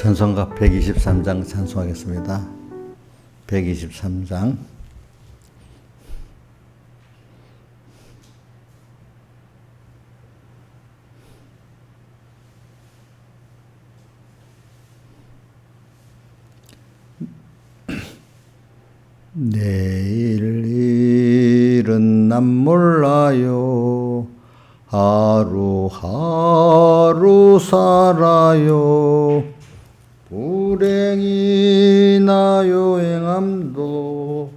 찬송가 123장 찬송하겠습니다. 123장. 내일 일은 난 몰라요. 하루하루 살아요. 불행이나 요행함도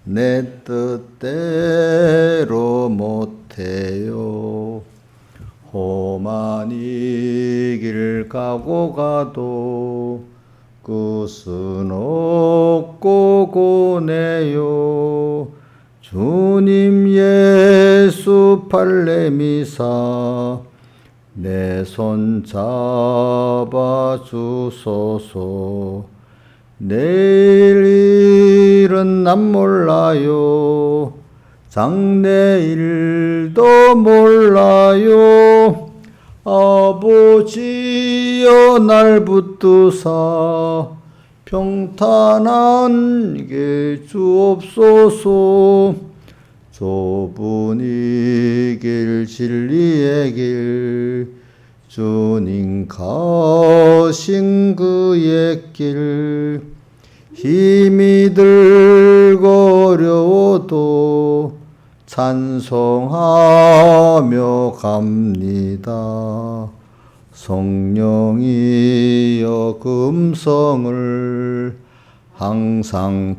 내 뜻대로 못해요. 험한 이 길 가고 가도 끝은 없고 고뇌요. 주님 예수 팔레미사 내 손 잡아 주소서. 내일 일은 난 몰라요. 장래일도 몰라요. 아버지여 날 붙드사 평탄한 길 주옵소서. 좁은 이 길 진리의 길 주님 가신 그의 길 힘이 들고 어려워도 찬송하며 갑니다. 성령이여 금성을 항상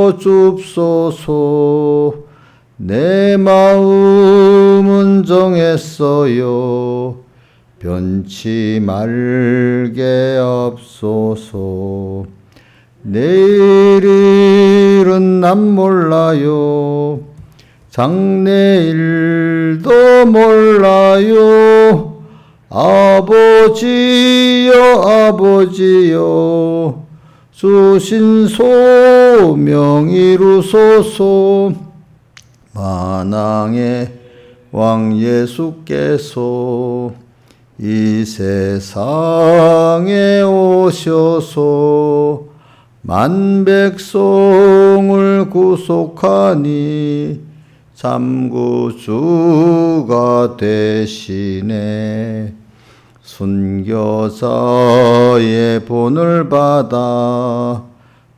들려줍소서. 내 마음은 정했어요. 변치 말게 없소서. 내일 일은 난 몰라요. 장래일도 몰라요. 아버지여 아버지여 주신 소명 이루소서. 만왕의 왕 예수께서 이 세상에 오셔서 만 백성을 구속하니 참 구주가 되시네. 순교자의 본을 받아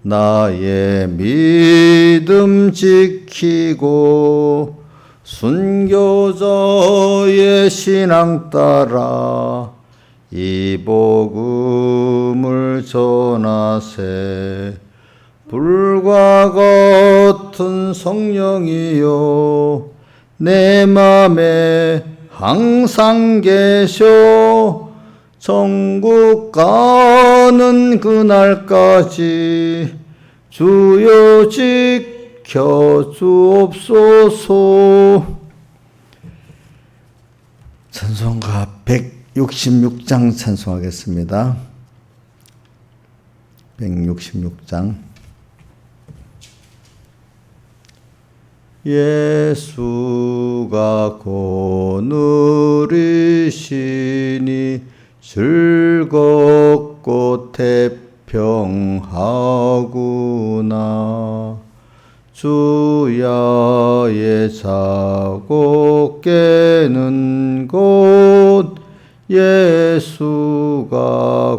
나의 믿음 지키고 순교자의 신앙 따라 이 복음을 전하세. 불과 같은 성령이여 내 맘에 항상 계셔. 천국 가는 그날까지 주여 지켜 주옵소서. 찬송가 166장 찬송하겠습니다. 166장. 예수가 거느리시니 즐겁고 태평하구나. 주야의 자고 깨는 곳 예수가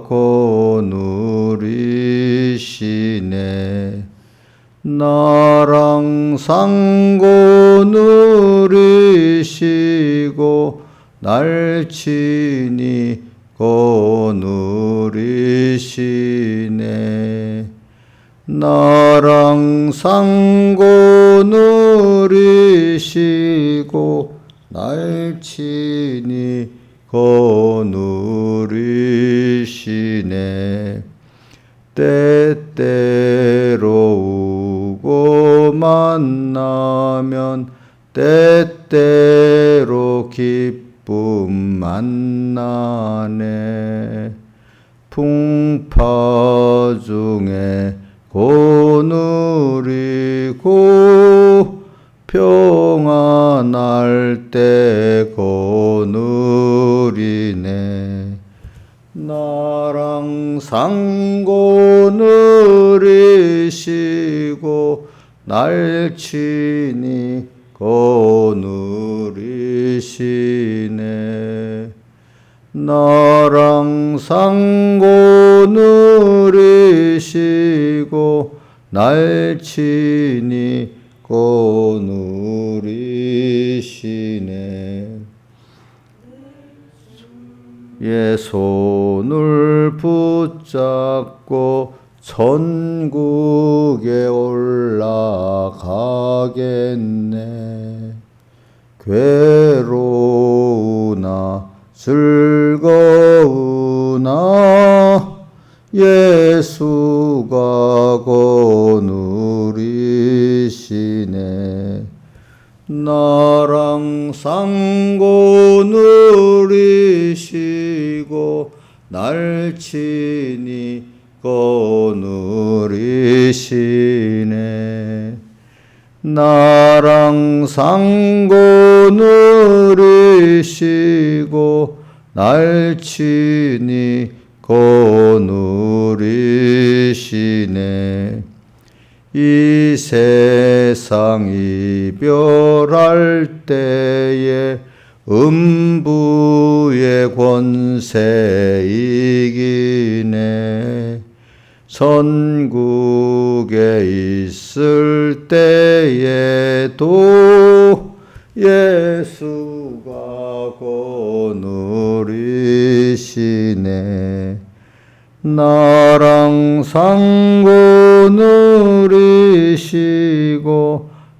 거느리시네. 나랑 상고 누리시고 날 친히 거느리시네. 나랑 상고 누리시고 날 친히 거느리시네. 때때로 우고 만나면 때때로 기쁨 만나네. 풍파 중에 거느리고 평안할 때 거느리네. 나랑 상고 누리시고 날 친히 거누리시네. 나랑 상고 누리시고 날 친히 거누리시네. 예 손을 붙잡고 천국에 올라가겠네. 괴로우나 즐거우나 예수가 거누리시네. 나랑 상고 누리시고 날 친히 거누리시네. 나랑 상고 누리시고 날 친히 거누리시네. 이 세상 이별할 때에 음부의 권세 이기네. 천국에 있을 때에도 예수가 거누리시네. 나랑 상고 누리시고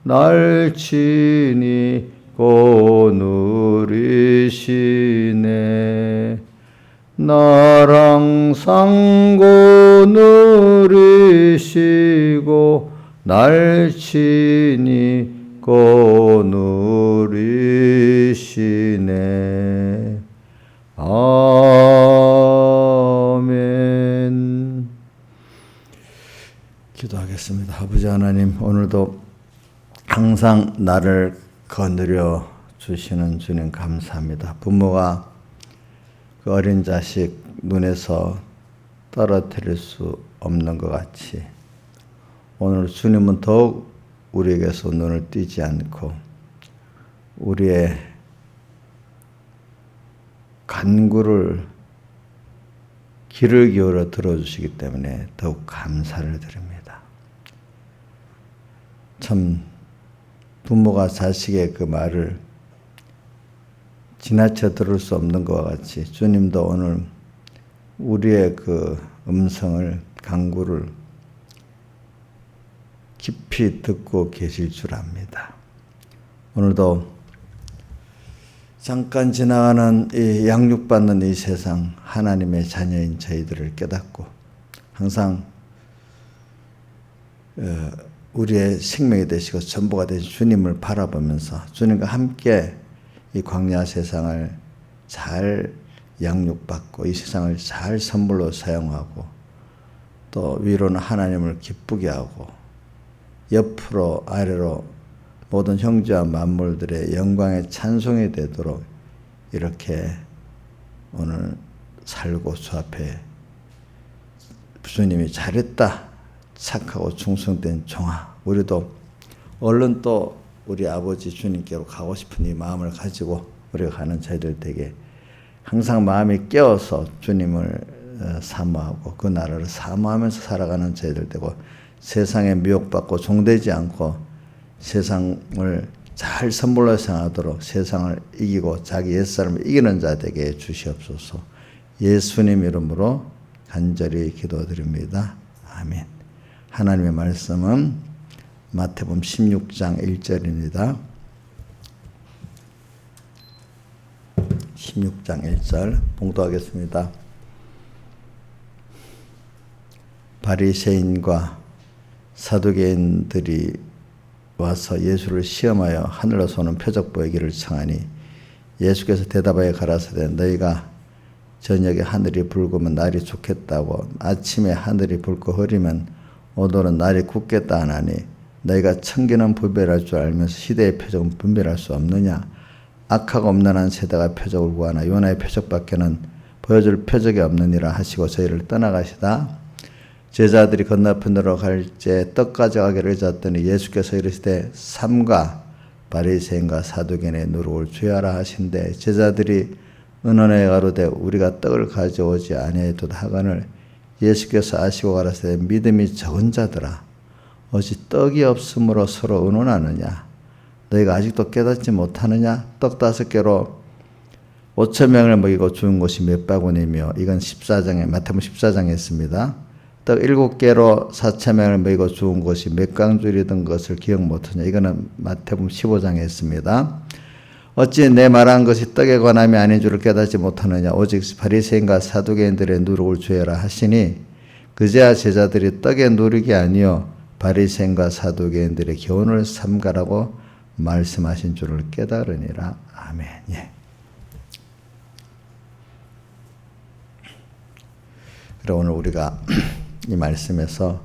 날 친히 거누리시네. 나랑 상고 누리시고 날 친히 거누리시네. 아멘. 기도하겠습니다. 아버지 하나님, 오늘도 항상 나를 거느려 주시는 주님 감사합니다. 부모가 그 어린 자식 눈에서 떨어뜨릴 수 없는 것 같이 오늘 주님은 더욱 우리에게서 눈을 띄지 않고 우리의 간구를 귀를 기울여 들어주시기 때문에 더욱 감사를 드립니다. 참 부모가 자식의 그 말을 지나쳐 들을 수 없는 것과 같이 주님도 오늘 우리의 그 음성을, 간구를 깊이 듣고 계실 줄 압니다. 오늘도 잠깐 지나가는 이 양육받는 이 세상, 하나님의 자녀인 저희들을 깨닫고 항상 우리의 생명이 되시고 전부가 되신 주님을 바라보면서 주님과 함께 이 광야 세상을 잘 양육받고 이 세상을 잘 선물로 사용하고 또 위로는 하나님을 기쁘게 하고 옆으로 아래로 모든 형제와 만물들의 영광의 찬송이 되도록 이렇게 오늘 살고 주 앞에 주님이 잘했다, 착하고 충성된 종아, 우리도 얼른 또 우리 아버지 주님께로 가고 싶은 이 마음을 가지고 우리가 가는 저희들 되게 항상 마음이 깨어서 주님을 사모하고 그 나라를 사모하면서 살아가는 저희들 되고 세상에 미혹받고 종되지 않고 세상을 잘 선물로 생각하도록 세상을 이기고 자기 옛사람을 이기는 자 되게 주시옵소서. 예수님 이름으로 간절히 기도드립니다. 아멘. 하나님의 말씀은 마태복음 16장 1절입니다. 16장 1절 봉독하겠습니다. 바리새인과 사두개인들이 와서 예수를 시험하여 하늘로서 오는 표적 보이기를 청하니 예수께서 대답하여 가라사대 너희가 저녁에 하늘이 붉으면 날이 좋겠다고 아침에 하늘이 붉고 흐리면 오늘은 날이 굳겠다 하나니 너희가 천기는 분별할 줄 알면서 시대의 표적은 분별할 수 없느냐. 악하고 엄란한 세대가 표적을 구하나 요나의 표적밖에는 보여줄 표적이 없느니라 하시고 저희를 떠나가시다. 제자들이 건너편으로 갈때 떡 가져가기를 잊었더니 예수께서 이르시되 삼가 바리새인과 사두개인의 누룩을 주의하라 하신대 제자들이 은원에 가로되 우리가 떡을 가져오지 아니하였도다 하거늘 예수께서 아시고 가라사대 믿음이 적은 자들아 어찌 떡이 없으므로 서로 의논하느냐 너희가 아직도 깨닫지 못하느냐 떡 5개로 5,000명을 먹이고 죽은 것이 몇 바구니며 이건 14장에 마태복음 14장에 있습니다. 떡 7개로 4,000명을 먹이고 죽은 것이 몇 강줄이던 것을 기억 못하냐 이거는 마태복음 15장에 있습니다. 어찌 내 말한 것이 떡에 관함이 아닌 줄을 깨닫지 못하느냐 오직 바리새인과 사두개인들의 누룩을 주의하라 하시니 그제야 제자들이 떡의 누룩이 아니요 바리새인과 사두개인들의 교훈을 삼가라고 말씀하신 줄을 깨달으니라. 아멘. 예. 그럼 오늘 우리가 이 말씀에서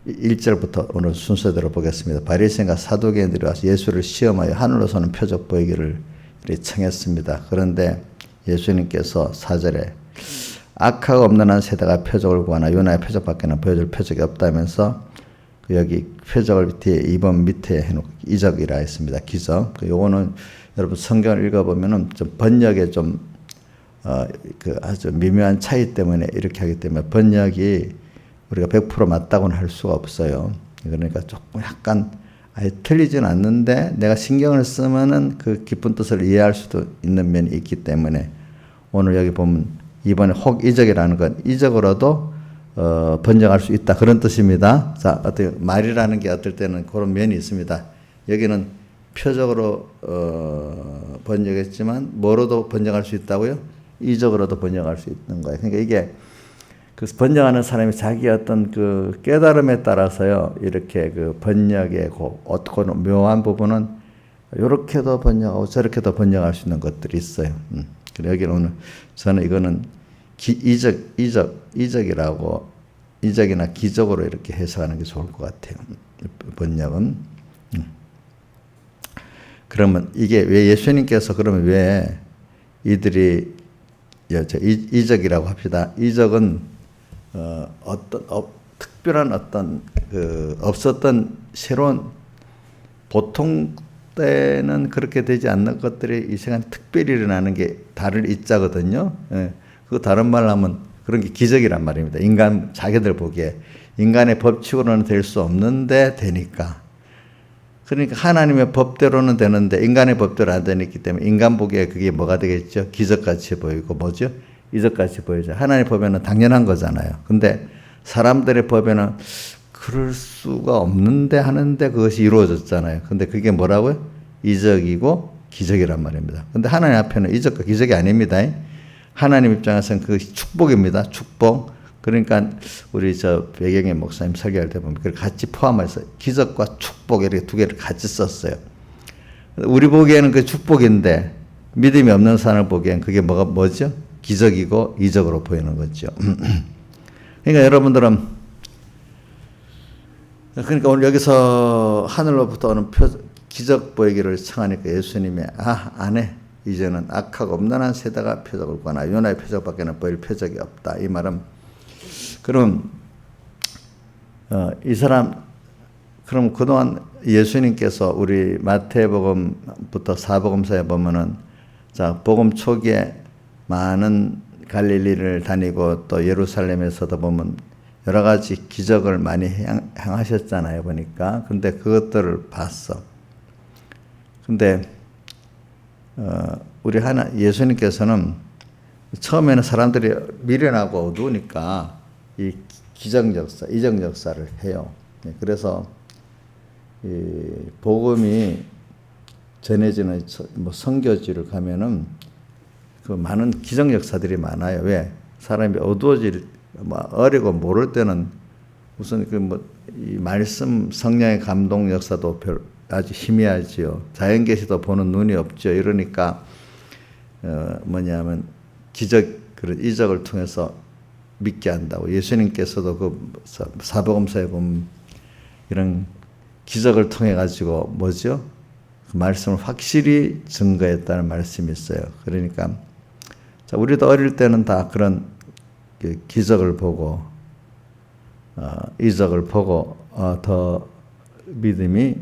1절부터 오늘 순서대로 보겠습니다. 바리새인과 사두개인들이 와서 예수를 시험하여 하늘로서는 표적 보이기를 청했습니다. 그런데 예수님께서 4절에 악하고 없는 한 세대가 표적을 구하나 요나의 표적밖에는 보여줄 표적이 없다면서 여기 표적을 뒤에 2번 밑에 해놓고 이적이라 했습니다. 기적. 요거는 여러분 성경을 읽어보면은 좀 번역에 좀 아주 미묘한 차이 때문에 이렇게 하기 때문에 번역이 우리가 100% 맞다고는 할 수가 없어요. 그러니까 조금 약간 아예 틀리진 않는데 내가 신경을 쓰면은 그 깊은 뜻을 이해할 수도 있는 면이 있기 때문에 오늘 여기 보면 이번에 혹 이적이라는 건 이적으로도 번역할 수 있다 그런 뜻입니다. 자, 어떻게 말이라는 게 어떨 때는 그런 면이 있습니다. 여기는 표적으로 번역했지만 뭐로도 번역할 수 있다고요? 이적으로도 번역할 수 있는 거예요. 그러니까 이게 그 번역하는 사람이 자기 어떤 그 깨달음에 따라서요 이렇게 그 번역의 어떻게 묘한 부분은 이렇게도 번역하고 저렇게도 번역할 수 있는 것들이 있어요. 그래서 여기는 오늘 저는 이거는 이적이라고 이적이나 기적으로 이렇게 해석하는 게 좋을 것 같아요. 번역은. 그러면 이게 왜 예수님께서 그러면 왜 이들이 이적이라고 합시다. 이적은 특별한 어떤 없었던 새로운 보통 때는 그렇게 되지 않는 것들이 이 시간 특별히 일어나는 게 다른 이자거든요. 예. 그 다른 말로 하면 그런 게 기적이란 말입니다. 인간 자기들 보기에 인간의 법칙으로는 될 수 없는데 되니까. 그러니까 하나님의 법대로는 되는데 인간의 법대로 안 되기 때문에 인간 보기에 그게 뭐가 되겠죠? 기적같이 보이고 뭐죠? 이적같이 보이죠. 하나님의 법에는 당연한 거잖아요. 근데 사람들의 법에는 그럴 수가 없는데 하는데 그것이 이루어졌잖아요. 근데 그게 뭐라고요? 이적이고 기적이란 말입니다. 근데 하나님 앞에는 이적과 기적이 아닙니다. 하나님 입장에서는 그것이 축복입니다. 축복. 그러니까 우리 저 배경의 목사님 설교할 때 보면 그걸 같이 포함해서 기적과 축복 이렇게 두 개를 같이 썼어요. 우리 보기에는 그 축복인데 믿음이 없는 사람을 보기엔 그게 뭐죠? 기적이고 이적으로 보이는 거죠. 그러니까 여러분들은 그러니까 오늘 여기서 하늘로부터 오는 기적 보이기를 청하니까 예수님이 안 해. 이제는 악하고 엄난한 세대가 표적을 구하나 요나의 표적밖에는 보일 표적이 없다. 이 말은 그럼 이 사람 그럼 그동안 예수님께서 우리 마태복음부터 사복음서에 보면은 자 복음 초기에 많은 갈릴리를 다니고 또 예루살렘에서도 보면 여러 가지 기적을 많이 행하셨잖아요 보니까. 근데 그것들을 봤어. 근데 우리 예수님께서는 처음에는 사람들이 미련하고 어두우니까 이 기적 역사, 이적 역사를 해요. 그래서 이 복음이 전해지는 뭐 선교지를 가면은 그 많은 기적 역사들이 많아요. 왜? 사람이 어리고 모를 때는 우선 이 말씀 성령의 감동 역사도 아주 희미하지요. 자연 계시도 보는 눈이 없죠. 이러니까 뭐냐면 그런 이적을 통해서 믿게 한다고. 예수님께서도 그 사복음서에 보면 이런 기적을 통해 가지고 뭐죠? 그 말씀을 확실히 증거했다는 말씀이 있어요. 그러니까 자, 우리도 어릴 때는 다 그런 기적을 보고 이적을 보고 더 믿음이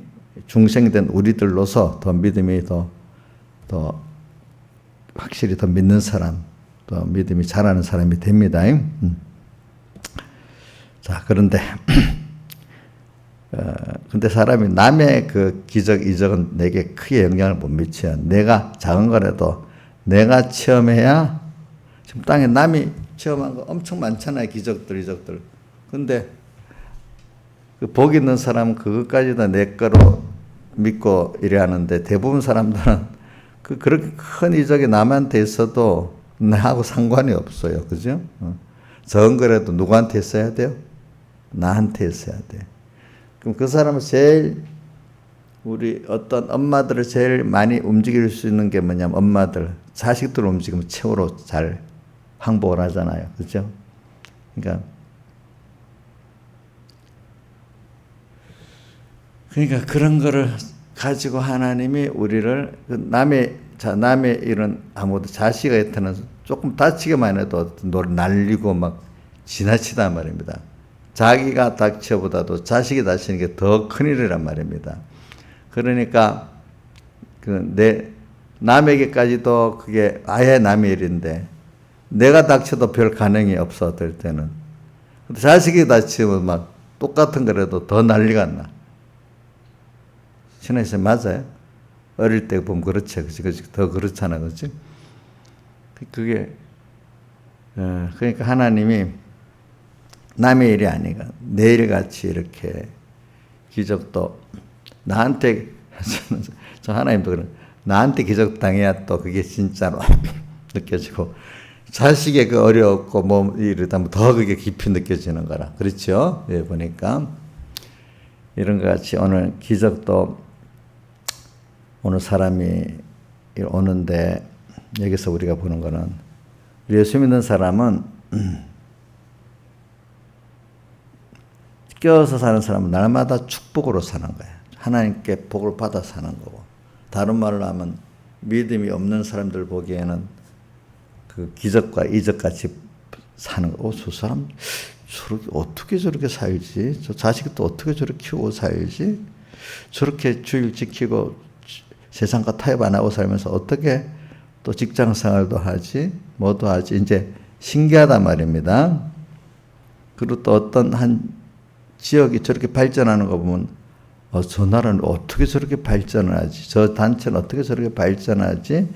중생된 우리들로서 더 믿음이 더 확실히 더 믿는 사람, 더 믿음이 자라는 사람이 됩니다. 자, 그런데 근데 사람이 남의 그 기적 이적은 내게 크게 영향을 못 미쳐요. 내가 작은 거라도 내가 체험해야. 지금 땅에 남이 체험한 거 엄청 많잖아요. 기적들 이적들. 근데 그 복 있는 사람은 그것까지 다 내 거로 믿고 이래 하는데, 대부분 사람들은 그렇게 큰 이적이 남한테 있어도 나하고 상관이 없어요. 그죠? 적은 거라도 누구한테 있어야 돼요? 나한테 있어야 돼. 그럼 그 사람은 제일, 우리 어떤 엄마들을 제일 많이 움직일 수 있는 게 뭐냐면, 엄마들 자식들 움직이면 최고로 잘 항복을 하잖아요. 그죠? 그러니까 그런 거를 가지고 하나님이 우리를 남의 일은 아무도 자식한테는 조금 다치기만 해도 날리고 막 지나치단 말입니다. 자기가 닥쳐보다도 자식이 다치는 게 더 큰일이란 말입니다. 그러니까 남에게까지도 그게 아예 남의 일인데 내가 닥쳐도 별 반응이 없어 될 때는, 근데 자식이 다치면 막 똑같은 거라도 더 난리가 나. 신하에서 맞아요? 어릴 때 보면 그렇죠. 그치? 더 그렇잖아. 그치? 그게, 그러니까 하나님이 남의 일이 아니라 내 일같이 이렇게 기적도 나한테, 저 하나님도 그런, 나한테 기적 당해야 또 그게 진짜로 느껴지고, 자식의 그 어렵고 뭐 이러다 더 그게 깊이 느껴지는 거라. 그렇죠? 예, 보니까. 이런 것 같이 오늘 기적도, 오늘 사람이 오는데 여기서 우리가 보는 거는, 예수 믿는 사람은 껴서 사는 사람은 날마다 축복으로 사는 거예요. 하나님께 복을 받아 사는 거고, 다른 말로 하면 믿음이 없는 사람들 보기에는 그 기적과 이적같이 사는 거. 저 사람 어떻게 저렇게 살지? 저 자식도 어떻게 저렇게 키우고 살지? 저렇게 주일 지키고 세상과 타협 안 하고 살면서 어떻게 또 직장 생활도 하지? 뭐도 하지? 이제 신기하단 말입니다. 그리고 또 어떤 한 지역이 저렇게 발전하는 거 보면, 저 나라는 어떻게 저렇게 발전을 하지? 저 단체는 어떻게 저렇게 발전하지?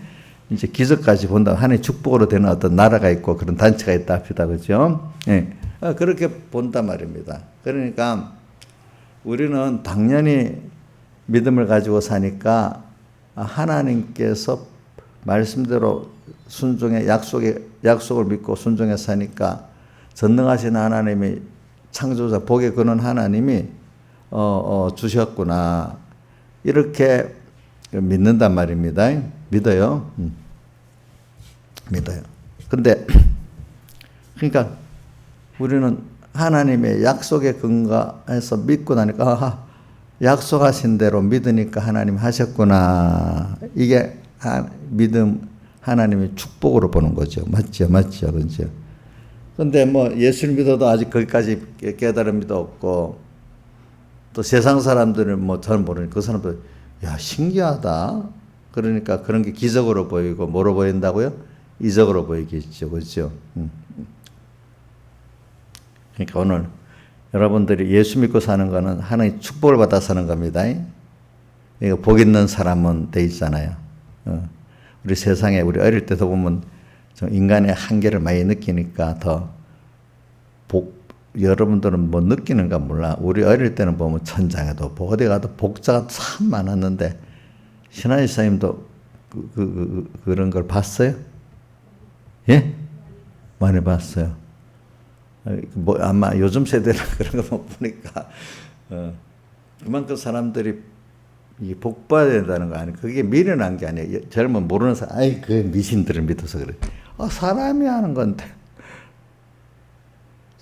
이제 기적까지 본다. 하나의 축복으로 되는 어떤 나라가 있고 그런 단체가 있다 합시다. 그죠? 예. 그렇게 본단 말입니다. 그러니까 우리는 당연히 믿음을 가지고 사니까 하나님께서 말씀대로 순종해 약속을 믿고 순종해 사니까 전능하신 하나님이 창조자 복의 근원 하나님이 주셨구나, 이렇게 믿는단 말입니다. 믿어요. 믿어요. 근데 그러니까 우리는 하나님의 약속에 근거해서 믿고 나니까 약속하신 대로 믿으니까 하나님 하셨구나. 이게 믿음, 하나님의 축복으로 보는 거죠. 맞죠? 그죠? 근데 뭐 예수를 믿어도 아직 거기까지 깨달음이 없고, 또 세상 사람들은 뭐 잘 모르니까 그 사람들, 야, 신기하다. 그러니까 그런 게 기적으로 보이고, 뭐로 보인다고요? 이적으로 보이겠죠. 그죠? 그러니까 오늘 여러분들이 예수 믿고 사는 거는 하나님의 축복을 받아 사는 겁니다. 이거 복 있는 사람은 돼 있잖아요. 우리 세상에 우리 어릴 때도 보면 좀 인간의 한계를 많이 느끼니까 더 여러분들은 뭐 느끼는가 몰라. 우리 어릴 때는 보면 천장에도 어디 가도 복자가 참 많았는데, 신하이 사님도 그런 걸 봤어요? 예? 많이 봤어요. 뭐 아마 요즘 세대는 그런 거 못 보니까 그만큼 사람들이 이 복 받아야 된다는 거 아니에요. 그게 미련한 게 아니에요. 젊은 모르는 사람, 아이 그 미신들을 믿어서 그래. 사람이 하는 건데.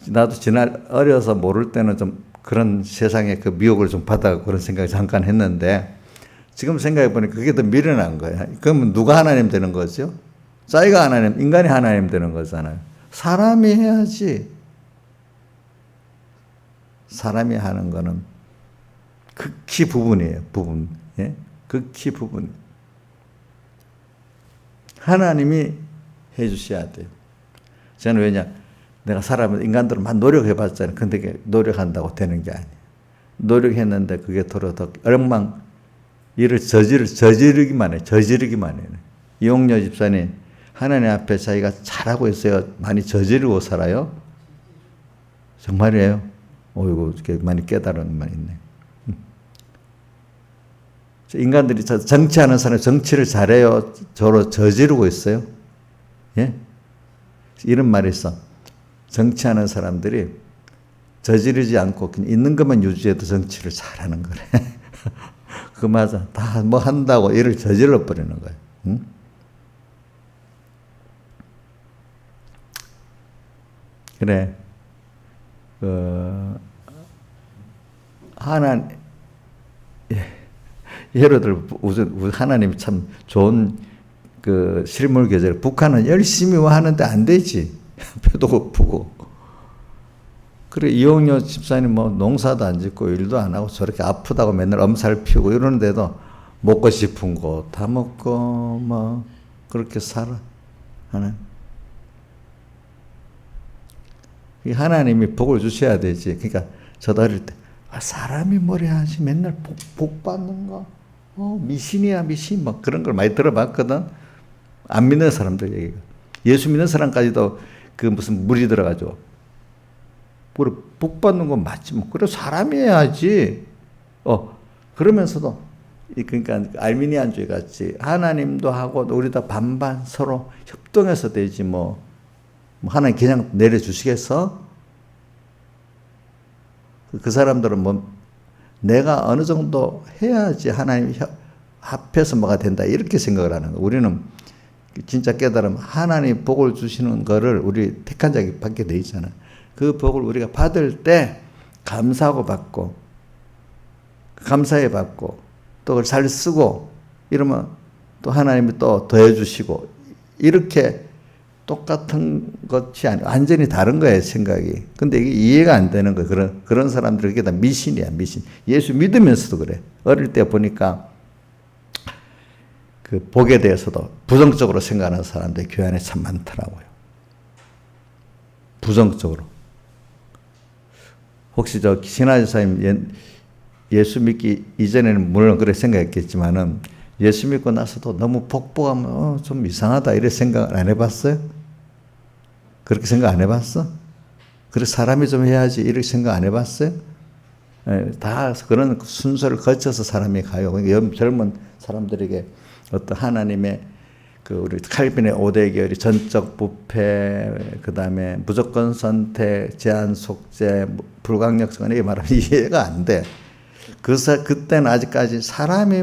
나도 지날 어려서 모를 때는 좀 그런 세상에 그 미혹을 좀 받아 그런 생각을 잠깐 했는데, 지금 생각해 보니까 그게 더 미련한 거야. 그러면 누가 하나님 되는 거죠? 자기가 하나님, 인간이 하나님 되는 거잖아요. 사람이 해야지. 사람이 하는 거는 극히 부분이에요. 부분. 예? 극히 부분. 하나님이 해주셔야 돼요. 저는 왜냐? 내가 인간들은 막 노력해봤잖아요. 근데 노력한다고 되는 게 아니에요. 노력했는데 그게 더 일을 저지르기만 해요. 이용녀 집사님, 하나님 앞에 자기가 잘하고 있어요. 많이 저지르고 살아요? 정말이에요? 이거 많이 깨달은 말 있네. 인간들이 정치하는 사람 정치를 잘해요? 저로 저지르고 있어요? 예? 이런 말이 있어. 정치하는 사람들이 저지르지 않고 그냥 있는 것만 유지해도 정치를 잘하는 거래. 그 맞아. 다 뭐 한다고 일을 저질러 버리는 거예요. 응? 그래. 예를 들어 하나님이 참 좋은 실물 교제를 북한은 열심히 하는데 안 되지. 배도 고프고. 그래, 이용녀 집사님 농사도 안 짓고 일도 안 하고 저렇게 아프다고 맨날 엄살 피우고 이러는데도 먹고 싶은 거 다 먹고 그렇게 살아. 하나님이 복을 주셔야 되지. 그러니까 저도 어릴 때 사람이 뭘 해야지 맨날 복 받는 거. 미신이야 미신 그런 걸 많이 들어봤거든. 안 믿는 사람들 얘기가. 예수 믿는 사람까지도 무슨 물이 들어가죠. 복 받는 건 맞지 그래 사람이 해야지. 그러면서도 그러니까 알미니안주의 같이 하나님도 하고 우리도 반반 서로 협동해서 되지 하나님 그냥 내려주시겠어? 그 사람들은 내가 어느 정도 해야지 하나님 합해서 뭐가 된다 이렇게 생각을 하는 거예요. 우리는 진짜 깨달으면 하나님 복을 주시는 거를 우리 택한 자에게 받게 돼 있잖아. 그 복을 우리가 받을 때 감사하고 받고 감사해 받고 또 그걸 잘 쓰고 이러면 또 하나님이 또 더해 주시고 이렇게 똑같은 것이 아니고 완전히 다른 거예요, 생각이. 근데 이게 이해가 안 되는 거예요. 그런 사람들이 그게 다 미신이야, 미신. 예수 믿으면서도 그래. 어릴 때 보니까 복에 대해서도 부정적으로 생각하는 사람들이 교회 안에 참 많더라고요. 부정적으로. 혹시 신하지사님 예수 믿기 이전에는 물론 그렇게 생각했겠지만은 예수 믿고 나서도 너무 복복하면 좀 이상하다 이렇게 생각 안 해봤어요? 그렇게 생각 안 해봤어? 그래 사람이 좀 해야지 이렇게 생각 안 해봤어요? 다 그런 순서를 거쳐서 사람이 가요. 그러니까 젊은 사람들에게 어떤 하나님의 우리 칼빈의 5대 계열이 전적 부패, 그 다음에 무조건 선택, 제한 속죄, 불강력성 이렇게 말하면 이해가 안 돼. 그때는 아직까지 사람이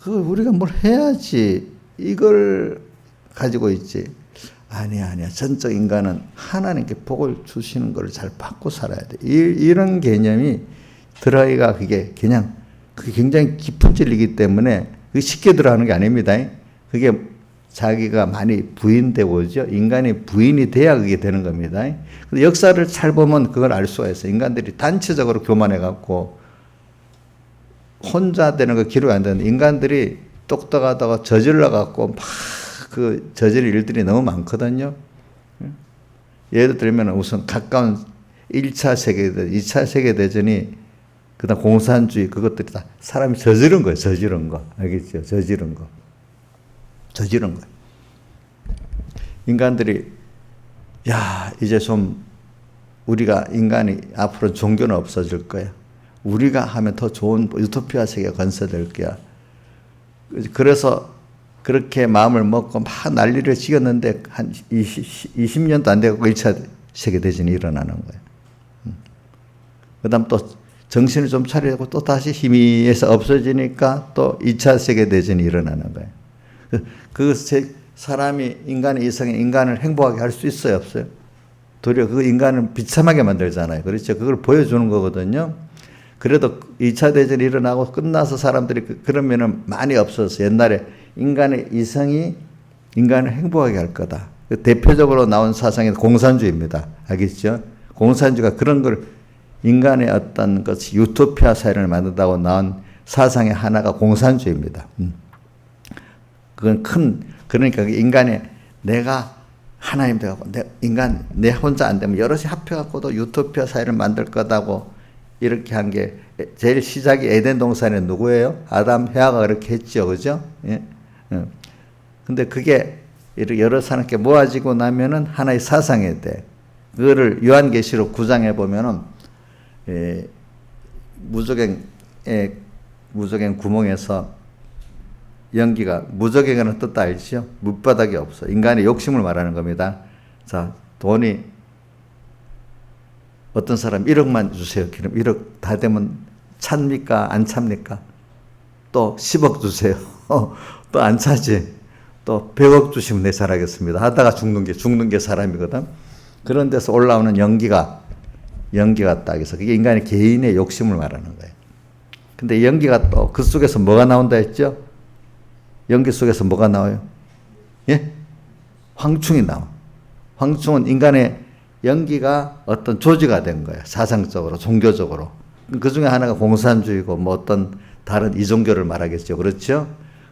우리가 뭘 해야지 이걸 가지고 있지. 아니야. 전적 인간은 하나님께 복을 주시는 걸 잘 받고 살아야 돼. 이런 개념이 들어가기가 그게 굉장히 깊은 진리이기 때문에 그게 쉽게 들어가는 게 아닙니다. 그게 자기가 많이 부인되고 오죠. 인간이 부인이 돼야 그게 되는 겁니다. 근데 역사를 잘 보면 그걸 알 수가 있어요. 인간들이 단체적으로 교만해갖고 혼자 되는 거 기록이 안 되는데 인간들이 똑똑하다가 저질러갖고 막 저질 일들이 너무 많거든요. 예를 들면 우선 가까운 1차 세계대전, 2차 세계대전이 그다음 공산주의 그것들이 다 사람이 저지른 거예요. 저지른 거. 알겠죠? 저지른 거. 인간들이 이제 좀 우리가 인간이 앞으로 종교는 없어질 거야. 우리가 하면 더 좋은 유토피아 세계가 건설될 거야. 그래서 그렇게 마음을 먹고 막 난리를 지었는데 한 20년도 안 되고 1차 세계대전이 일어나는 거예요. 그 다음 또 정신을 좀 차리고 또 다시 힘이에서 없어지니까 또 2차 세계대전이 일어나는 거예요. 사람이 인간의 이성이 인간을 행복하게 할 수 있어요, 없어요? 도리어 그 인간을 비참하게 만들잖아요. 그렇죠? 그걸 보여주는 거거든요. 그래도 2차 대전이 일어나고 끝나서 사람들이 그러면은 많이 없었어요. 옛날에 인간의 이성이 인간을 행복하게 할 거다. 대표적으로 나온 사상이 공산주의입니다. 알겠죠? 공산주의가 그런 걸 인간의 어떤 것이 유토피아 사회를 만든다고 나온 사상의 하나가 공산주의입니다. 그건 그러니까 인간의 내가 하나님 되고 내 혼자 안 되면 여럿이 합해갖고도 유토피아 사회를 만들 거다고 이렇게 한 게 제일 시작이 에덴 동산에 누구예요? 아담, 해와가 그렇게 했죠. 그죠? 예. 근데 그게 여러 사람께 모아지고 나면은 하나의 사상이 돼. 그거를 요한계시록 9장에 보면은 무저갱 구멍에서 연기가, 무저갱이라는 뜻도 알죠? 밑바닥이 없어. 인간의 욕심을 말하는 겁니다. 자, 돈이 어떤 사람 1억만 주세요. 그럼 1억 다 되면 찹니까? 안 찹니까? 또 10억 주세요. 또 안 차지. 또 100억 주시면 내 잘하겠습니다. 하다가 죽는 게 사람이거든. 그런 데서 올라오는 연기가 딱 있어. 그게 인간의 개인의 욕심을 말하는 거예요. 근데 연기가 또 그 속에서 뭐가 나온다 했죠? 연기 속에서 뭐가 나와요? 예? 황충이 나와. 황충은 인간의 연기가 어떤 조지가 된 거예요. 사상적으로, 종교적으로. 그 중에 하나가 공산주의고, 뭐 어떤 다른 이종교를 말하겠죠. 그렇죠?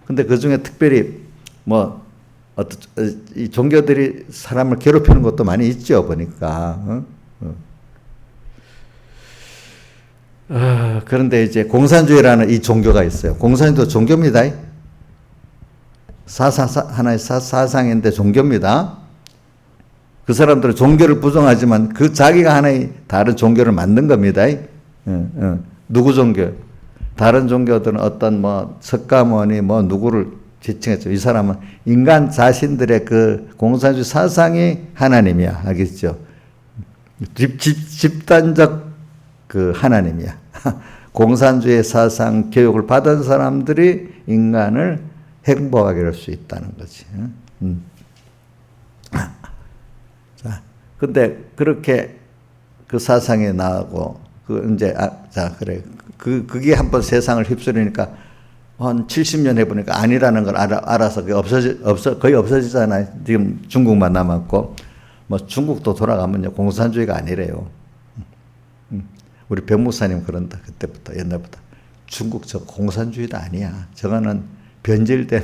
근데 그 중에 특별히 이 종교들이 사람을 괴롭히는 것도 많이 있죠. 보니까. 그런데 이제 공산주의라는 이 종교가 있어요. 공산주의도 종교입니다. 하나의 사상인데 종교입니다. 그 사람들은 종교를 부정하지만 그 자기가 하나의 다른 종교를 만든 겁니다. 누구 종교? 다른 종교들은 어떤 석가모니 누구를 지칭했죠. 이 사람은 인간 자신들의 그 공산주의 사상이 하나님이야. 알겠죠? 집단적 그 하나님이야. 공산주의 사상 교육을 받은 사람들이 인간을 행복하게 할 수 있다는 거지. 자, 근데 그렇게 그 사상에 나오고, 그래. 그게 한번 세상을 휩쓸으니까 한 70년 해보니까 아니라는 걸 알아서 거의 없어지잖아요. 지금 중국만 남았고, 중국도 돌아가면요, 공산주의가 아니래요. 우리 백목사님 그런다. 그때부터, 옛날부터. 중국 저 공산주의도 아니야. 저거는 변질된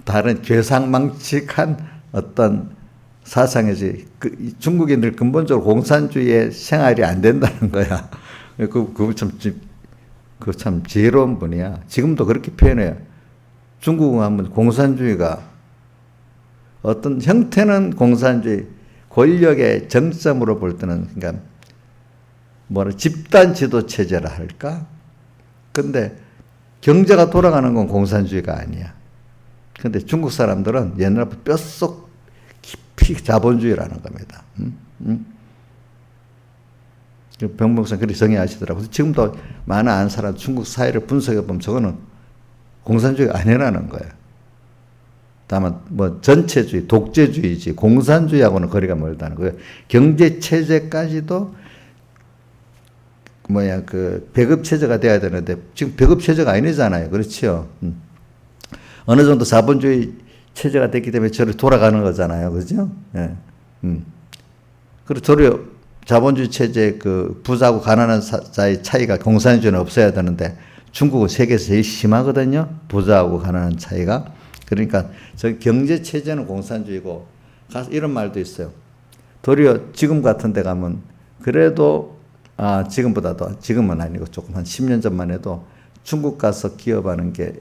다른 괴상망측한 어떤 사상이지. 중국인들 근본적으로 공산주의의 생활이 안 된다는 거야. 그거 참 지혜로운 분이야. 지금도 그렇게 표현해요. 중국은 하면 공산주의가 어떤 형태는 공산주의, 권력의 정점으로 볼 때는, 그러니까 집단 지도 체제라 할까? 근데 경제가 돌아가는 건 공산주의가 아니야. 근데 중국 사람들은 옛날부터 뼛속 깊이 자본주의라는 겁니다. 병목사님 그렇게 정의하시더라고요. 지금도 많은 아는 사람 중국 사회를 분석해보면 저거는 공산주의가 아니라는 거예요. 다만 전체주의, 독재주의지 공산주의하고는 거리가 멀다는 거예요. 경제체제까지도 배급체제가 돼야 되는데 지금 배급체제가 아니잖아요. 그렇죠? 어느 정도 자본주의 체제가 됐기 때문에 저를 돌아가는 거잖아요. 그죠? 예. 그리고 저를 자본주의 체제 부자고 가난한 자의 차이가 공산주의는 없어야 되는데 중국은 세계에서 제일 심하거든요. 부자하고 가난한 차이가. 그러니까 저 경제 체제는 공산주의고, 이런 말도 있어요. 도리어 지금 같은 데 가면 그래도 지금은 아니고 조금 한 10년 전만 해도 중국 가서 기업하는 게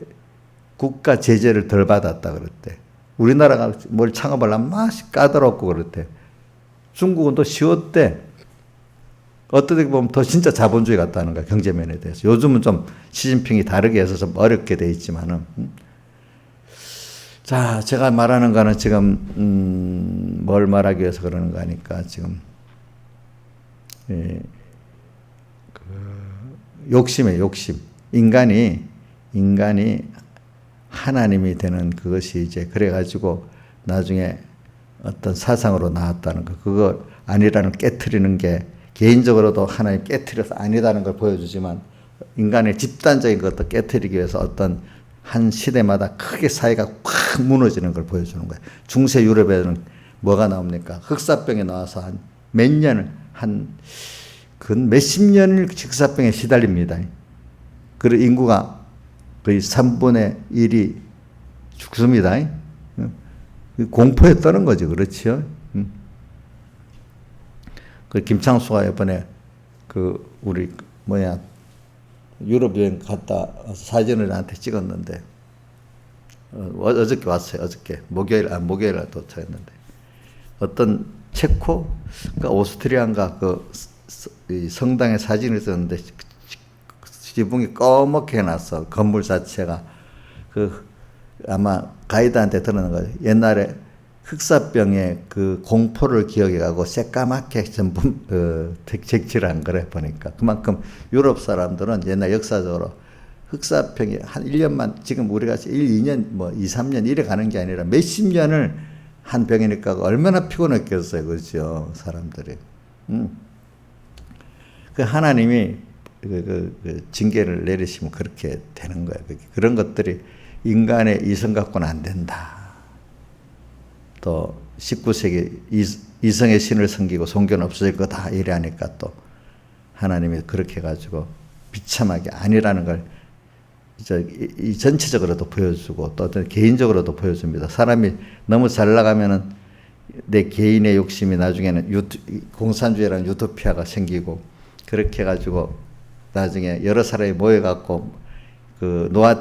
국가 제재를 덜 받았다 그랬대. 우리나라가 뭘 창업하려면 맛이 까다롭고 그랬대. 중국은 또 쉬웠대. 어떻게 보면 더 진짜 자본주의 같다는 거야, 경제면에 대해서. 요즘은 좀 시진핑이 다르게 해서 좀 어렵게 돼 있지만은. 자, 제가 말하는 거는 지금, 뭘 말하기 위해서 그러는 거니까 지금, 욕심이에요, 욕심. 인간이 하나님이 되는 그것이 이제 그래가지고 나중에 어떤 사상으로 나왔다는 거. 그거 아니라는 깨트리는 게 개인적으로도 하나님 깨트려서 아니다는 걸 보여주지만 인간의 집단적인 것도 깨트리기 위해서 어떤 한 시대마다 크게 사회가 확 탁 무너지는 걸 보여주는 거예요. 중세 유럽에는 뭐가 나옵니까? 흑사병이 나와서 한 몇 년을 근 몇십 년을 흑사병에 시달립니다. 그리고 인구가 거의 3분의 1이 죽습니다. 공포에 떠는 거죠. 그렇죠? 그 김창수가 이번에 우리 유럽 여행 갔다 와서 사진을 나한테 찍었는데, 어저께 왔어요. 어저께 목요일 도착했는데, 어떤 체코, 그러니까 오스트리아인가 이 성당에 사진을 썼는데 지붕이 꺼멓게 해놨어. 건물 자체가. 아마 가이드한테 들은 거예요. 옛날에 흑사병의 그 공포를 기억해가고 새까맣게 전부 색칠을 한 거래 보니까. 그만큼 유럽 사람들은 옛날 역사적으로 흑사병이 한 1년만, 지금 우리가 1, 2년, 2, 3년 이래 가는 게 아니라 몇십 년을 한 병이니까 얼마나 피곤했겠어요. 그렇죠. 사람들이. 그 하나님이 그 징계를 내리시면 그렇게 되는 거예요. 그런 것들이 인간의 이성 갖고는 안 된다. 또 19세기 이성의 신을 섬기고 종교는 없어질 거다 이래 하니까 또 하나님이 그렇게 해가지고 비참하게 아니라는 걸 이 전체적으로도 보여주고 또 어떤 개인적으로도 보여줍니다. 사람이 너무 잘 나가면은 내 개인의 욕심이 나중에는 공산주의라는 유토피아가 생기고, 그렇게 해가지고 나중에 여러 사람이 모여갖고 노아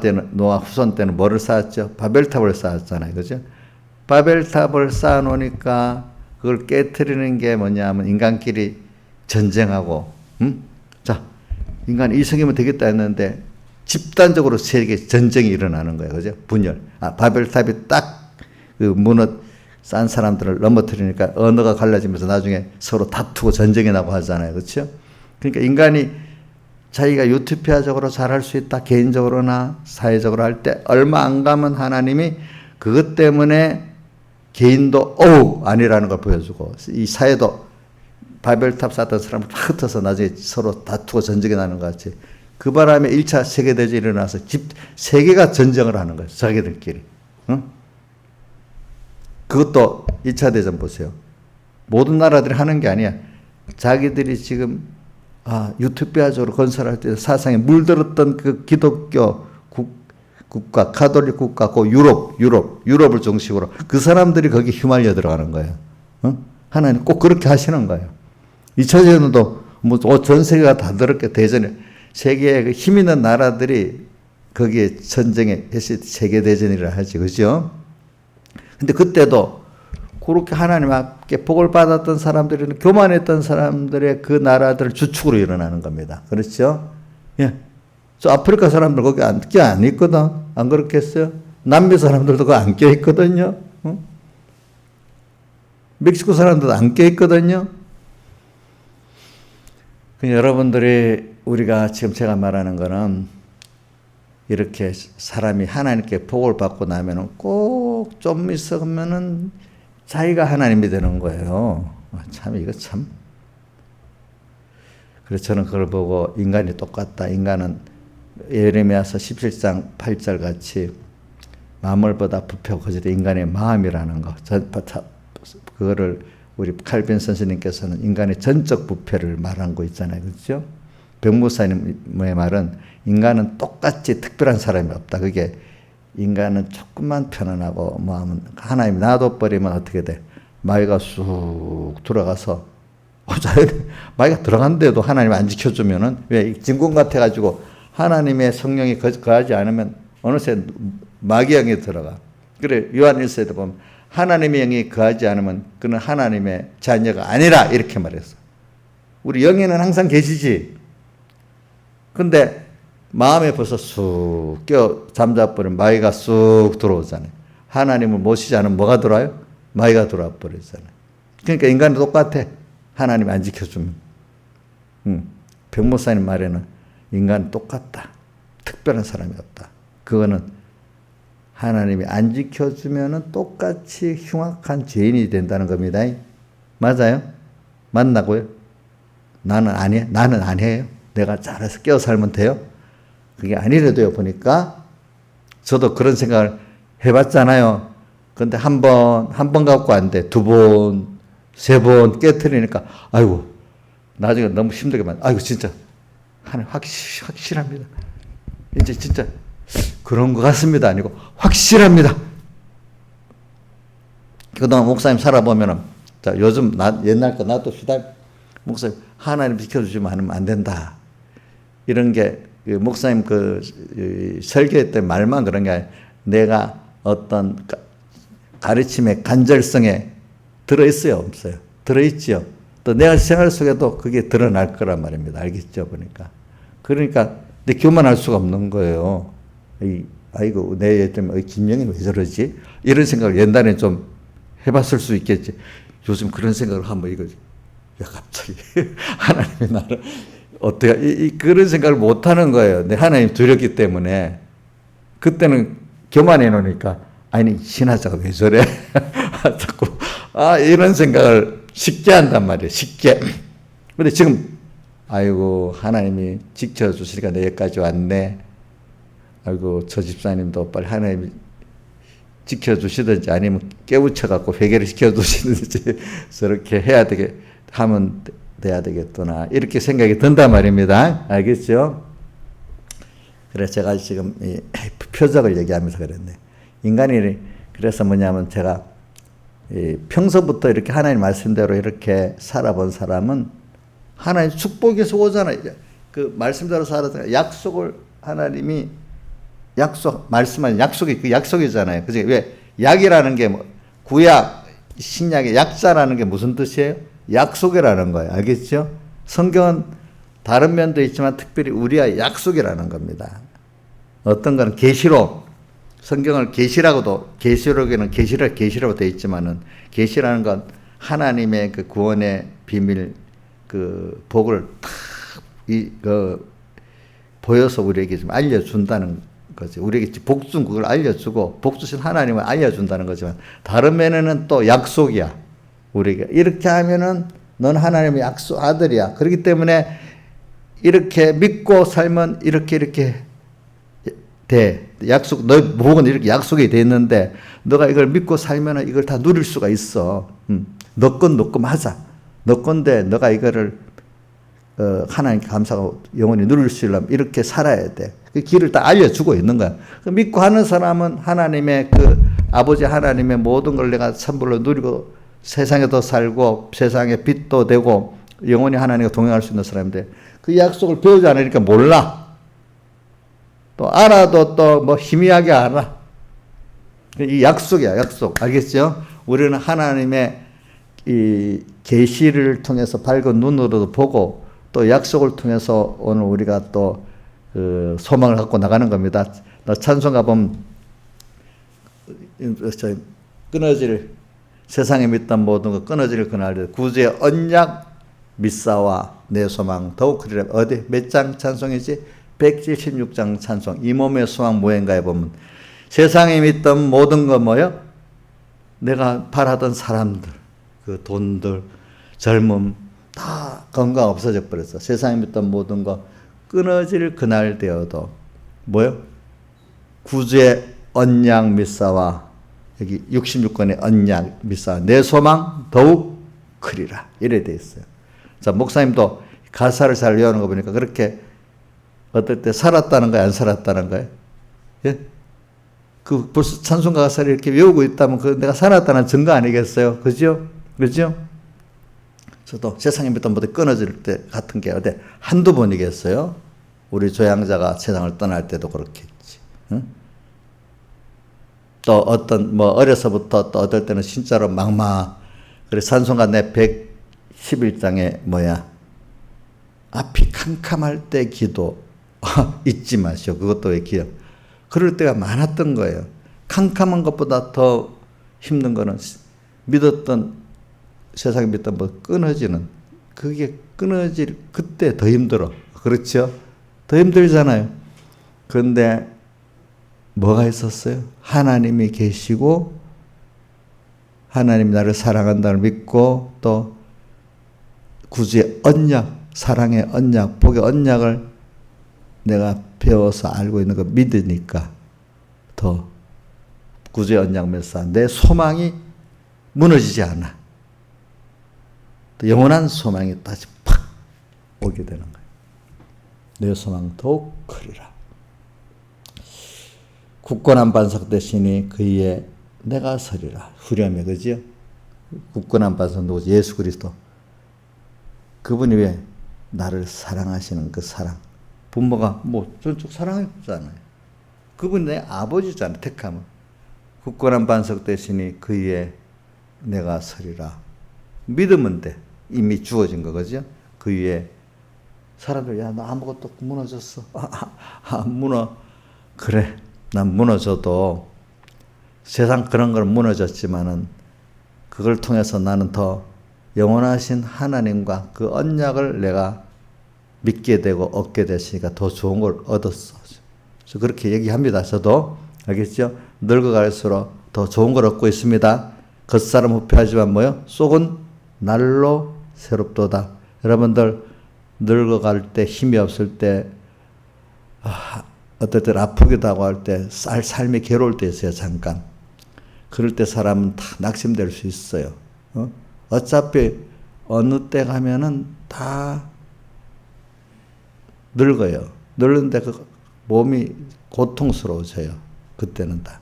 후손 때는 뭐를 쌓았죠? 바벨탑을 쌓았잖아요. 그죠? 바벨탑을 쌓아놓으니까 그걸 깨트리는 게 뭐냐면 인간끼리 전쟁하고, 자, 인간 이성이면 되겠다 했는데 집단적으로 세계 전쟁이 일어나는 거예요. 그죠? 분열. 바벨탑이 딱 쌓은 사람들을 넘어뜨리니까 언어가 갈라지면서 나중에 서로 다투고 전쟁이 나고 하잖아요. 그렇죠? 그러니까 인간이 자기가 유토피아적으로 잘할 수 있다, 개인적으로나 사회적으로 할 때 얼마 안 가면 하나님이 그것 때문에 개인도 아니라는 걸 보여주고, 이 사회도 바벨탑 쌓던 사람을 다 흩어서 나중에 서로 다투고 전쟁이 나는 것 같이, 그 바람에 1차 세계대전이 일어나서 세계가 전쟁을 하는 거예요. 자기들끼리. 응? 그것도 2차 대전 보세요. 모든 나라들이 하는 게 아니야. 자기들이 지금 유토피아적으로 건설할 때 사상에 물들었던 그 기독교 국가, 가톨릭 국가, 그 유럽을 중심으로 그 사람들이 거기 휘말려 들어가는 거예요. 하나님 꼭 그렇게 하시는 거예요. 2차 대전도 전 세계가 다 들었게 대전에 세계의 그 힘 있는 나라들이 거기에 전쟁에 세계대전이라 하지. 그죠? 근데 그때도 그렇게 하나님 앞에 복을 받았던 사람들은 교만했던 사람들의 그 나라들을 주축으로 일어나는 겁니다. 그렇죠? 예. 저 아프리카 사람들 거기 안 있거든. 안 그렇겠어요? 남미 사람들도 거기 안 껴있거든요. 멕시코 사람들도 안 껴있거든요. 여러분들이 우리가 지금 제가 말하는 거는 이렇게 사람이 하나님께 복을 받고 나면은 꼭 좀 있으면은 자기가 하나님이 되는 거예요. 참 이거 참. 그래서 저는 그걸 보고 인간이 똑같다. 인간은 예레미야서 17장 8절 같이 마물보다 부패하고 거짓된 인간의 마음이라는 거. 그거를 우리 칼빈 선생님께서는 인간의 전적 부패를 말한 거 있잖아요. 그렇죠? 병무사님의 말은 인간은 똑같이 특별한 사람이 없다. 그게 인간은 조금만 편안하고 하면 하나님이 놔둬버리면 어떻게 돼? 마귀가 쑥 들어가서 마귀가 들어간데도 하나님 안 지켜주면은 왜 진공 같아가지고 하나님의 성령이 거하지 않으면 어느새 마귀 영이 들어가. 그래 요한 1서에도 보면 하나님의 영이 거하지 않으면 그는 하나님의 자녀가 아니라 이렇게 말했어. 우리 영에는 항상 계시지. 근데 마음에 벌써 쑥 껴 잠자버리면 마귀가 쑥 들어오잖아요. 하나님을 모시지 않으면 뭐가 들어와요? 마귀가 들어와 버리잖아요. 그러니까 인간은 똑같아. 하나님 안 지켜주면. 병목사님 말에는 인간은 똑같다. 특별한 사람이 없다. 그거는 하나님이 안 지켜주면은 똑같이 흉악한 죄인이 된다는 겁니다. 맞아요? 맞나고요? 나는 아니에요. 나는 아니에요. 내가 잘해서 깨어 살면 돼요. 그게 아니래도요. 보니까 저도 그런 생각을 해봤잖아요. 근데 한 번 갖고 안 돼. 두 번, 세 번 깨트리니까, 아이고, 나중에 너무 힘들게 아이고, 진짜, 확실합니다. 이제 진짜, 그런 것 같습니다. 아니고, 확실합니다. 그동안 목사님 살아보면은, 자, 요즘, 옛날 거 놔둡시다. 목사님, 하나님 지켜주시면 하면 안 된다. 이런 게, 목사님 설교했던 말만 그런 게 아니라, 내가 어떤 가르침의 간절성에 들어있어요, 없어요? 들어있지요. 또 내가 생활 속에도 그게 드러날 거란 말입니다. 알겠죠, 보니까. 그러니까, 내 교만할 수가 없는 거예요. 아이고, 내 애 때문에, 김영희는 왜 저러지? 이런 생각을 옛날에 좀 해봤을 수 있겠지. 요즘 그런 생각을 하면 왜 갑자기 하나님이 나를 어떻게, 그런 생각을 못 하는 거예요. 내 하나님 두렵기 때문에. 그때는 교만해 놓으니까, 아니, 신하자가 왜 저래? 자꾸, 이런 생각을 쉽게 한단 말이에요. 쉽게. 근데 지금, 아이고, 하나님이 지켜주시니까 내 여기까지 왔네. 아이고, 저 집사님도 빨리 하나님이 지켜주시든지 아니면 깨우쳐갖고 회개를 시켜주시든지 저렇게 하면 돼야 되겠구나. 이렇게 생각이 든단 말입니다. 알겠죠? 그래서 제가 지금 이 표적을 얘기하면서 그랬네. 인간이 그래서 뭐냐면 제가 평소부터 이렇게 하나님 말씀대로 이렇게 살아본 사람은 하나님 축복에서 오잖아요. 그 말씀대로 살았잖아요. 약속을 하나님이 말씀하는 약속이 그 약속이잖아요. 그죠? 왜? 약이라는 게 구약, 신약의 약자라는 게 무슨 뜻이에요? 약속이라는 거예요. 알겠죠? 성경은 다른 면도 있지만 특별히 우리와 약속이라는 겁니다. 어떤 거는 계시록, 성경을 계시라고도, 계시록에는 계시라고 되어 있지만은 계시라는 건 하나님의 그 구원의 비밀, 그 복을 탁 보여서 우리에게 좀 알려준다는 거지. 우리에게 복준 그걸 알려주고 복주신 하나님을 알려준다는 거지만 다른 면에는 또 약속이야. 우리가 이렇게 하면은 넌 하나님의 약속 아들이야. 그렇기 때문에 이렇게 믿고 살면 이렇게 돼. 약속, 너 복은 이렇게 약속이 돼 있는데 너가 이걸 믿고 살면은 이걸 다 누릴 수가 있어. 너 건 하자. 너 건데 너가 이거를 하나님께 감사하고 영원히 누릴 수 있으려면 이렇게 살아야 돼. 그 길을 다 알려주고 있는 거야. 믿고 하는 사람은 하나님의 아버지 하나님의 모든 걸 내가 선불로 누리고 세상에도 살고 세상에 빛도 되고 영원히 하나님과 동행할 수 있는 사람인데 그 약속을 배우지 않으니까 몰라. 또 알아도 또 뭐 희미하게 알아. 이 약속이야, 약속. 알겠죠? 우리는 하나님의 이 계시를 통해서 밝은 눈으로도 보고 또 약속을 통해서 오늘 우리가 또 소망을 갖고 나가는 겁니다. 찬송가 보면 끊어질 세상에 믿던 모든 것 끊어질 그날 구주의 언약 믿사와 내 소망 더욱 크리라. 어디 몇 장 찬송이지? 176장 찬송. 이 몸의 소망 무엇인가에 보면 세상에 믿던 모든 것 뭐요? 내가 바라던 사람들, 그 돈들, 젊음 다 건강 없어져 버렸어. 세상에 믿던 모든 것 끊어질 그날 되어도 뭐요? 구주의 언약 믿사와 여기 66권의 언약 믿사와 내 소망 더욱 크리라. 이래 돼 있어요. 자, 목사님도 가사를 잘 외우는 거 보니까 그렇게 어떨 때 살았다는 거야, 안 살았다는 거야? 예? 그 벌써 찬송가 가사를 이렇게 외우고 있다면 그 내가 살았다는 증거 아니겠어요? 그죠? 그죠? 저도 세상에 믿던 모든 끊어질 때 같은 게 어디 한두 번이겠어요? 우리 조양자가 세상을 떠날 때도 그렇겠지. 응? 또 어떤 어려서부터 또 어떨 때는 진짜로 그래 찬송가 내 111장에 앞이 캄캄할 때 기도 잊지 마시오. 그것도 왜 기억. 그럴 때가 많았던 거예요. 캄캄한 것보다 더 힘든 거는 세상에 믿던 끊어지는 그게 끊어질 그때 더 힘들어. 그렇죠? 더 힘들잖아요. 그런데 뭐가 있었어요? 하나님이 계시고 하나님이 나를 사랑한다는 믿고 또 구주의 언약, 사랑의 언약, 복의 언약을 내가 배워서 알고 있는 거 믿으니까 더 구주의 언약 맺사 내 소망이 무너지지 않아. 또 영원한 소망이 다시 팍 오게 되는 거예요. 내 소망 더욱 크리라. 굳건한 반석 되시니 그 위에 내가 서리라. 후렴에 그지요? 굳건한 반석 누구지? 예수 그리스도. 그분이 왜 나를 사랑하시는 그 사랑. 부모가 뭐 전적 사랑했잖아요. 그분이 내 아버지잖아요. 택하면. 굳건한 반석 되시니 그 위에 내가 서리라. 믿으면 돼. 이미 주어진 거 그죠? 그 위에 사람들 야 너 아무것도 무너졌어. 무너. 그래. 난 무너져도 세상 그런 걸 무너졌지만은 그걸 통해서 나는 더 영원하신 하나님과 그 언약을 내가 믿게 되고 얻게 됐으니까 더 좋은 걸 얻었어. 그래서 그렇게 얘기합니다. 저도 알겠죠? 늙어갈수록 더 좋은 걸 얻고 있습니다. 겉사람 후패하지만 뭐요? 속은 날로 새롭도다. 여러분들 늙어갈 때 힘이 없을 때 어떨 때 아프기도 하고 할 때 삶이 괴로울 때 있어요. 잠깐. 그럴 때 사람은 다 낙심될 수 있어요. 어차피 어느 때 가면은 다 늙어요. 늙는데 그 몸이 고통스러워져요. 그때는 다.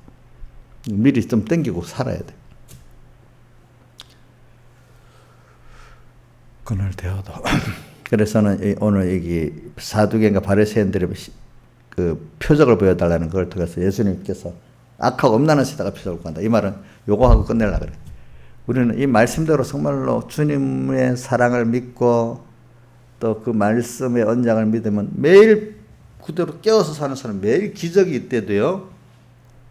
미리 좀 땡기고 살아야 돼. 그날 되어도. 그래서는 오늘 여기 사두개인가 바리새인들이 그 표적을 보여달라는 걸 통해서 예수님께서 악하고 음란하시다가 표적을 구한다. 이 말은 요거 하고 끝내려고 그래. 우리는 이 말씀대로 정말로 주님의 사랑을 믿고 또 그 말씀의 언약을 믿으면 매일 그대로 깨어서 사는 사람 매일 기적이 있대도요.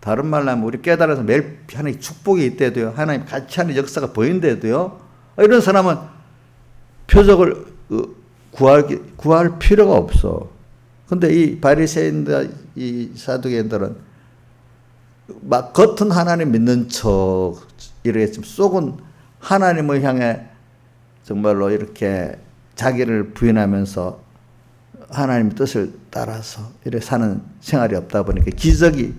다른 말로 하면 우리 깨달아서 매일 하나님 축복이 있대도요. 하나님 같이 하는 역사가 보인대도요. 이런 사람은 표적을 구할 필요가 없어. 근데 이 바리새인들, 이 사두개인들은 막 겉은 하나님 믿는 척 이러겠지만 속은 하나님을 향해 정말로 이렇게 자기를 부인하면서 하나님의 뜻을 따라서 이렇게 사는 생활이 없다 보니까 기적이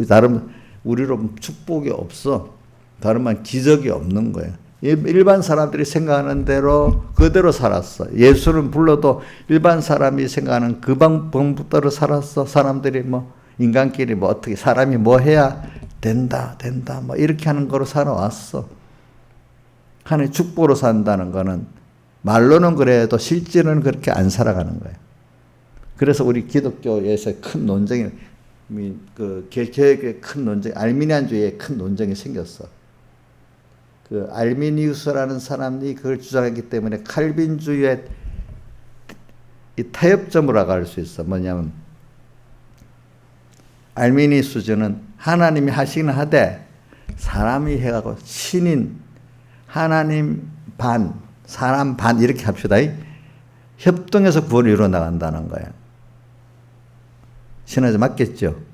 다른 우리로 축복이 없어. 다른 말 기적이 없는 거예요. 일반 사람들이 생각하는 대로 그대로 살았어. 예수를 불러도 일반 사람이 생각하는 그 방법대로 살았어. 사람들이 뭐 인간끼리 뭐 어떻게 사람이 뭐 해야 된다 뭐 이렇게 하는 거로 살아왔어. 하나님의 축복으로 산다는 거는 말로는 그래도 실제로는 그렇게 안 살아가는 거예요. 그래서 우리 기독교에서 큰 논쟁이 그 개혁의 큰 논쟁, 알미니안주의의 큰 논쟁이 생겼어. 그 알미니우스라는 사람이 그걸 주장했기 때문에 칼빈주의의 이 타협점으로 갈 수 있어. 뭐냐면 알미니우스주는 하나님이 하시긴 하되 사람이 해가고 신인 하나님 반 사람 반 이렇게 합시다. 협동해서 구원을 이루어 나간다는 거예요. 신하자 맞겠죠?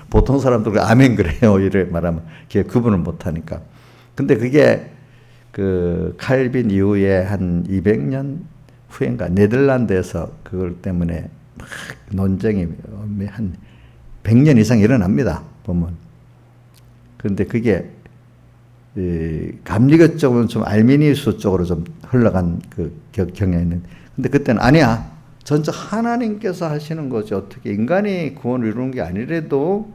보통 사람들 아멘 그래요. 이래 말하면 구분을 못하니까. 근데 그게 그 칼빈 이후에 한 200년 후인가 네덜란드에서 그걸 때문에 막 논쟁이 한 100년 이상 일어납니다. 보면. 그런데 그게 감리교 쪽은 좀 알미니우스 쪽으로 좀 흘러간 그 경향이 있는. 근데 그때는 아니야. 전적 하나님께서 하시는 거죠. 어떻게 인간이 구원을 이루는 게 아니래도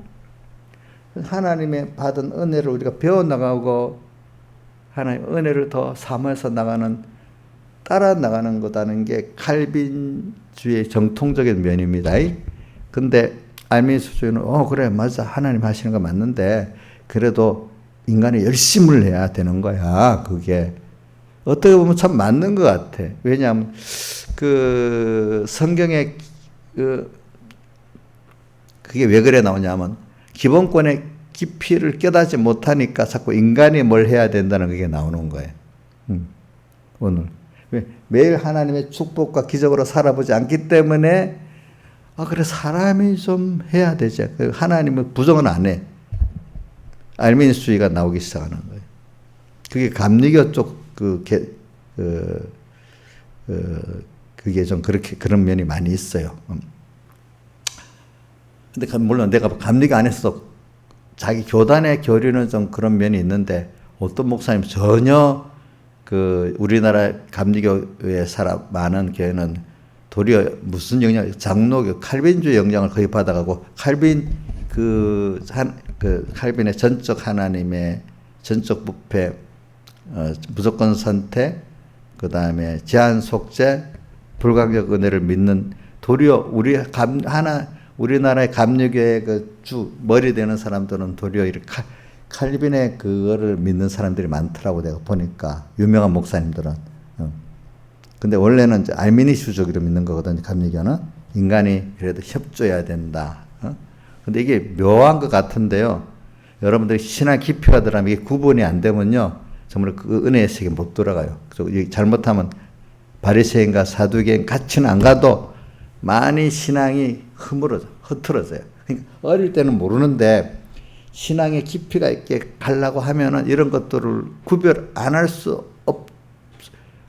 하나님의 받은 은혜를 우리가 배워나가고 하나님 은혜를 더 사모해서 나가는 따라 나가는 거다는 게 칼빈주의 정통적인 면입니다. 근데 알미니우스주의는 그래 맞아 하나님 하시는 거 맞는데 그래도 인간이 열심을 해야 되는 거야. 그게 어떻게 보면 참 맞는 것 같아. 왜냐하면 그 성경에 그게 왜 그래 나오냐면 기본권의 깊이를 깨닫지 못하니까 자꾸 인간이 뭘 해야 된다는 그게 나오는 거예요. 오늘 매일 하나님의 축복과 기적으로 살아보지 않기 때문에 그래 사람이 좀 해야 되지. 하나님은 부정은 안 해. 알미니스주의가 나오기 시작하는 거예요. 그게 감리교 쪽 그게 좀 그렇게 그런 면이 많이 있어요. 근데 물론 내가 감리교 안에서도 자기 교단의 교리는 좀 그런 면이 있는데 어떤 목사님 전혀 그 우리나라 감리교에 많은 교회는 도리어 무슨 영향, 장로교, 칼빈주의 영향을 거의 받아가고 칼빈의 전적 하나님의 전적 부패, 무조건 선택, 그 다음에 제한 속죄, 불가격 은혜를 믿는 도리어 우리나라의 감리교의 그 머리 되는 사람들은 도리어 이렇게 칼빈의 그거를 믿는 사람들이 많더라고 내가 보니까 유명한 목사님들은. 근데 원래는 이제 알미니슈족으로 믿는 거거든요. 감리교는 인간이 그래도 협조해야 된다. 근데 이게 묘한 것 같은데요. 여러분들이 신앙 깊이가 들어가면 이게 구분이 안 되면요, 정말 그 은혜의 세계 못 들어가요. 그래서 잘못하면 바리새인과 사두개인 같이는 안 가도 많이 신앙이 흐트러져요. 그러니까 어릴 때는 모르는데 신앙의 깊이가 있게 가려고 하면은 이런 것들을 구별 안 할 수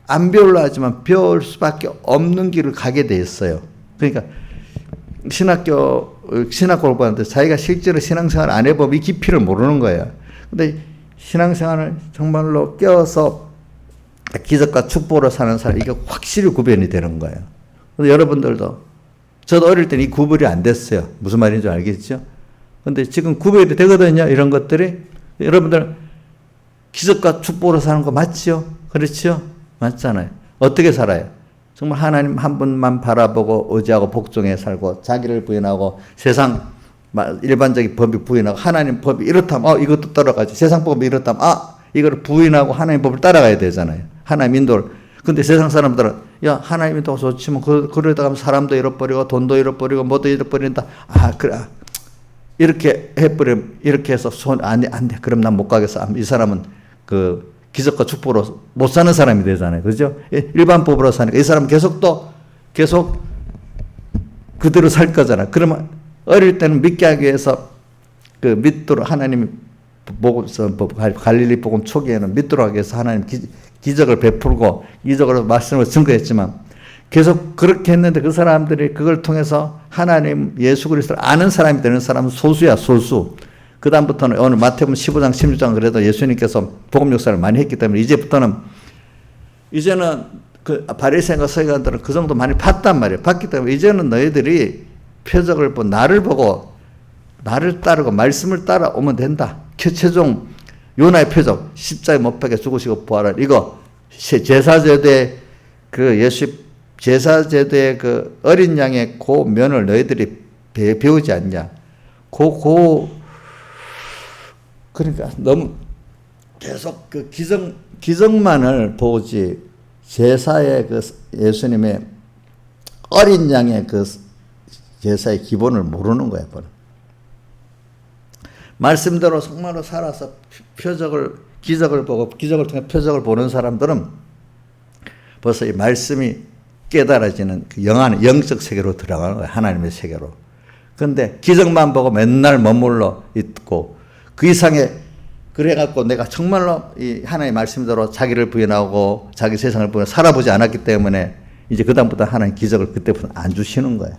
안 배우려 하지만 배울 수밖에 없는 길을 가게 돼 있어요. 그러니까 신학 공부하는데 자기가 실제로 신앙생활 안 해보면 이 깊이를 모르는 거예요. 근데 신앙생활을 정말로 깨어서 기적과 축복으로 사는 사람, 이게 확실히 구별이 되는 거예요. 근데 여러분들도, 저도 어릴 때는 이 구별이 안 됐어요. 무슨 말인지 알겠죠? 근데 지금 구별이 되거든요. 이런 것들이. 여러분들 기적과 축복으로 사는 거 맞지요? 그렇지요? 맞잖아요. 어떻게 살아요? 정말 하나님 한 분만 바라보고 의지하고 복종해 살고 자기를 부인하고 세상 일반적인 법이 부인하고 하나님 법이 이렇다면 이것도 따라가지. 세상 법이 이렇다면 이걸 부인하고 하나님 법을 따라가야 되잖아요. 하나님 인도를. 근데 세상 사람들은 야 하나님 인도가 좋지만 그러다 가면 사람도 잃어버리고 돈도 잃어버리고 뭐도 잃어버린다. 그래. 이렇게 해버리면 이렇게 해서 안 돼. 그럼 난 못 가겠어. 이 사람은 그 기적과 축복으로 못 사는 사람이 되잖아요. 그죠? 일반 법으로 사니까 이 사람은 계속 그대로 살 거잖아. 그러면 어릴 때는 믿게 하기 위해서 그 믿도록 하나님이 갈릴리 복음 초기에는 믿도록 하기 위해서 하나님 기적을 베풀고 기적으로 말씀을 증거했지만 계속 그렇게 했는데 그 사람들이 그걸 통해서 하나님 예수 그리스도를 아는 사람이 되는 사람은 소수야, 소수. 그 다음부터는 오늘 마태복음 15장, 16장 그래도 예수님께서 복음 역사를 많이 했기 때문에 이제는 그 바리새인과 서기관들은 그 정도 많이 봤단 말이에요. 봤기 때문에 이제는 너희들이 표적을 나를 보고 나를 따르고 말씀을 따라오면 된다. 최종 요나의 표적, 십자가에 못 박혀 죽으시고 부활한 이거 제사제도의 제사제도의 그 어린 양의 그 면을 너희들이 배우지 않냐. 그러니까 너무 계속 그 기적만을 보지 제사의 그 예수님의 어린 양의 그 제사의 기본을 모르는 거야. 말씀대로 정말로 살아서 기적을 보고 기적을 통해 표적을 보는 사람들은 벌써 이 말씀이 깨달아지는 그 영적 세계로 들어가는 거야. 하나님의 세계로. 그런데 기적만 보고 맨날 머물러 있고 그 이상의 그래갖고 내가 정말로 이 하나님의 말씀대로 자기를 부인하고 자기 세상을 부인하고 살아보지 않았기 때문에 이제 그다음부터 하나님 기적을 그때부터 안 주시는 거예요.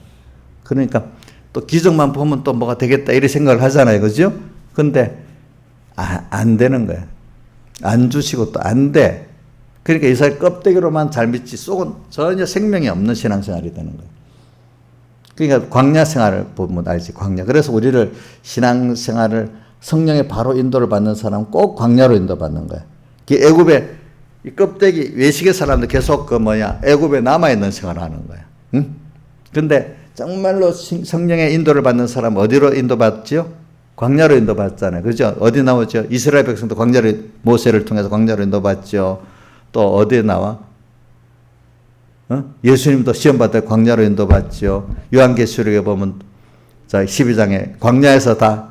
그러니까 또 기적만 보면 또 뭐가 되겠다 이렇게 생각을 하잖아요. 그죠? 근데 안 되는 거예요. 안 주시고 또 안 돼. 그러니까 이 사람이 껍데기로만 잘 믿지 속은 전혀 생명이 없는 신앙생활이 되는 거예요. 그러니까 광야 생활을 보면 알지. 광야. 그래서 우리를 신앙생활을 성령의 바로 인도를 받는 사람은 꼭 광야로 인도받는 거야. 애굽에 이 껍데기 외식의 사람들 계속 애굽에 남아있는 생활을 하는 거야. 응? 근데 정말로 성령의 인도를 받는 사람은 어디로 인도받죠? 광야로 인도받잖아요. 그죠? 어디 나오죠? 이스라엘 백성도 모세를 통해서 광야로 인도받죠. 또 어디에 나와? 예수님도 시험받을 때 광야로 인도받죠. 요한계시록에 보면 12장에 광야에서 다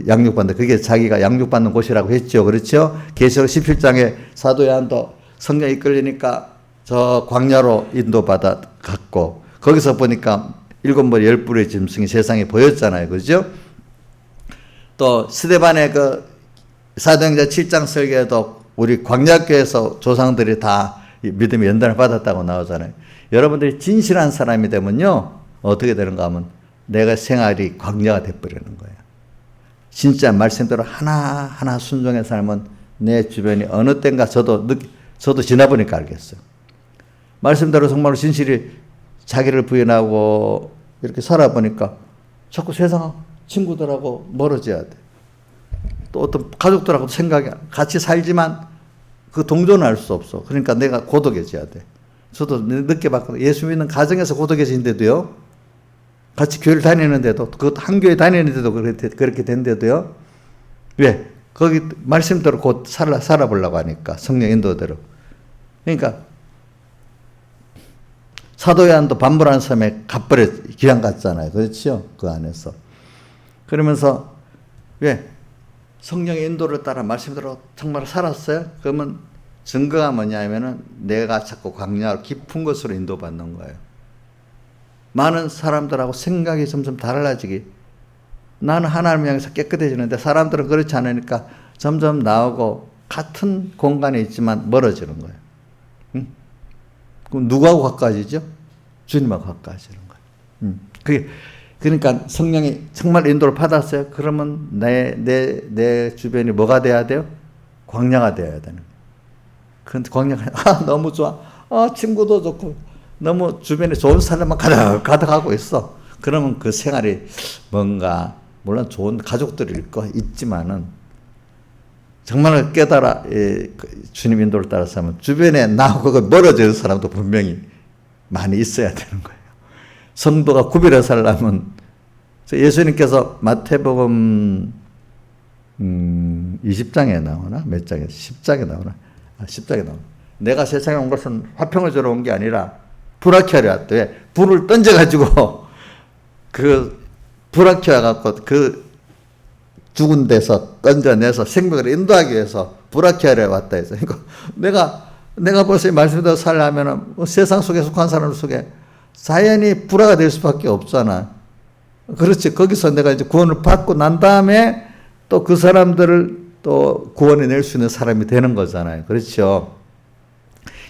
양육받는, 그게 자기가 양육받는 곳이라고 했죠. 그렇죠? 계시록 17장에 사도 요한도 성령이 이끌리니까 저 광야로 인도받아 갔고, 거기서 보니까 7머리 10뿔의 짐승이 세상에 보였잖아요. 그죠? 또 스데반의 사도행전 7장 설교에도 우리 광야교에서 조상들이 다 믿음의 연단을 받았다고 나오잖아요. 여러분들이 진실한 사람이 되면요, 어떻게 되는가 하면 내가 생활이 광야가 돼버리는 거예요. 진짜 말씀대로 하나하나 순종의 삶은 내 주변이 어느 때인가 저도 지나보니까 알겠어요. 말씀대로 정말로 진실이 자기를 부인하고 이렇게 살아보니까 자꾸 세상 친구들하고 멀어져야 돼. 또 어떤 가족들하고도 생각이 같이 살지만 그 동조는 할 수 없어. 그러니까 내가 고독해져야 돼. 저도 늦게 봤거든요. 예수 믿는 가정에서 고독해진데도요. 같이 교회를 다니는데도, 그 한 교회 다니는데도 그렇게 된데도요. 왜? 거기 말씀대로 곧 살아보려고 하니까. 성령 인도대로. 그러니까 사도 요한도 반불한 섬에 갓벌에 귀양 갔잖아요. 그렇죠? 그 안에서. 그러면서 왜? 성령의 인도를 따라 말씀대로 정말 살았어요? 그러면 증거가 뭐냐면은 내가 자꾸 광야로 깊은 곳으로 인도받는 거예요. 많은 사람들하고 생각이 점점 달라지기. 나는 하나님을 향해서 깨끗해지는데 사람들은 그렇지 않으니까 점점 나오고 같은 공간에 있지만 멀어지는 거예요. 응? 그럼 누구하고 가까워지죠? 주님하고 가까워지는 거예요. 그러니까 성령이 정말 인도를 받았어요. 그러면 내 주변이 뭐가 돼야 돼요? 광야가 되어야 되는 거예요. 그런데 광야가 너무 좋아. 친구도 좋고 너무 주변에 좋은 사람만 가득하고 있어. 그러면 그 생활이 뭔가 물론 좋은 가족들이 있지만은 정말 깨달아 주님 인도를 따라서 하면 주변에 나하고 멀어지는 사람도 분명히 많이 있어야 되는 거예요. 성도가 구별해 살려면 예수님께서 마태복음 20장에 나오나? 몇 장에? 10장에 나오나? 10장에 나오나? 내가 세상에 온 것은 화평을 주러 온 게 아니라 불화케 하려 왔다. 왜? 불을 던져가지고 불화케 해갖고 그 죽은 데서 던져내서 생명을 인도하기 위해서 불화케 하려 왔다 해서. 그러니까 내가 벌써 말씀대로 살려면 세상 속에 속한 사람 속에 자연히 불화가 될 수밖에 없잖아. 그렇지. 거기서 내가 이제 구원을 받고 난 다음에 또 그 사람들을 또 구원해 낼 수 있는 사람이 되는 거잖아요. 그렇죠.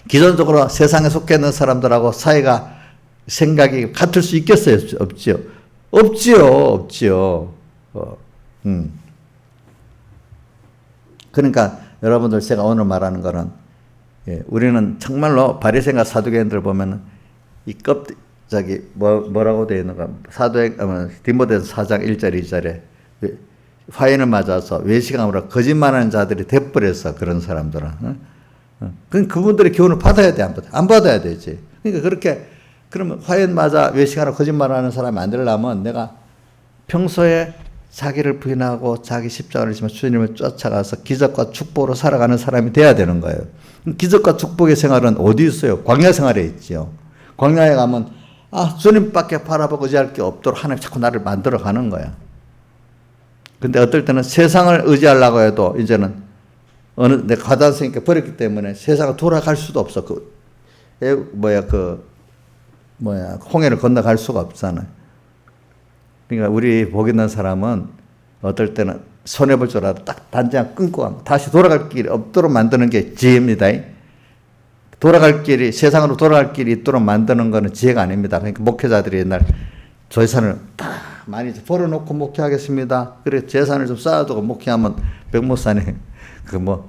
기존적으로 세상에 속해 있는 사람들하고 사이가 생각이 같을 수 있겠어요? 없지요. 없지요. 그러니까 여러분들 제가 오늘 말하는 거는 우리는 정말로 바리새인과 사두개인들 보면은 이 뭐라고 되어 있는가? 디모데서 4장 1절 2절에 화인을 맞아서 외식함으로 거짓말하는 자들이 돼버렸어. 그런 사람들은. 그분들의 교훈을 받아야 돼, 안 받아야 되지. 그러니까 그러면 화인 맞아 외식하러 거짓말하는 사람이 안 되려면 내가 평소에 자기를 부인하고 자기 십자가를 지면 주님을 쫓아가서 기적과 축복으로 살아가는 사람이 돼야 되는 거예요. 기적과 축복의 생활은 어디 있어요? 광야 생활에 있지요. 광야에 가면 주님밖에 바라보고 의지할 게 없도록 하나님 자꾸 나를 만들어 가는 거야. 근데 어떨 때는 세상을 의지하려고 해도 이제는 내가 과단성있게 버렸기 때문에 세상을 돌아갈 수도 없어. 홍해를 건너갈 수가 없잖아요. 그러니까 우리 복 있는 사람은 어떨 때는 손해볼 줄 알아도 딱 단장 끊고 다시 돌아갈 길이 없도록 만드는 게 지혜입니다. 세상으로 돌아갈 길이 있도록 만드는 거는 지혜가 아닙니다. 그러니까 목회자들이 옛날 재산을 다 많이 벌어놓고 목회하겠습니다. 그래 재산을 좀 쌓아두고 목회하면 백목사님 그거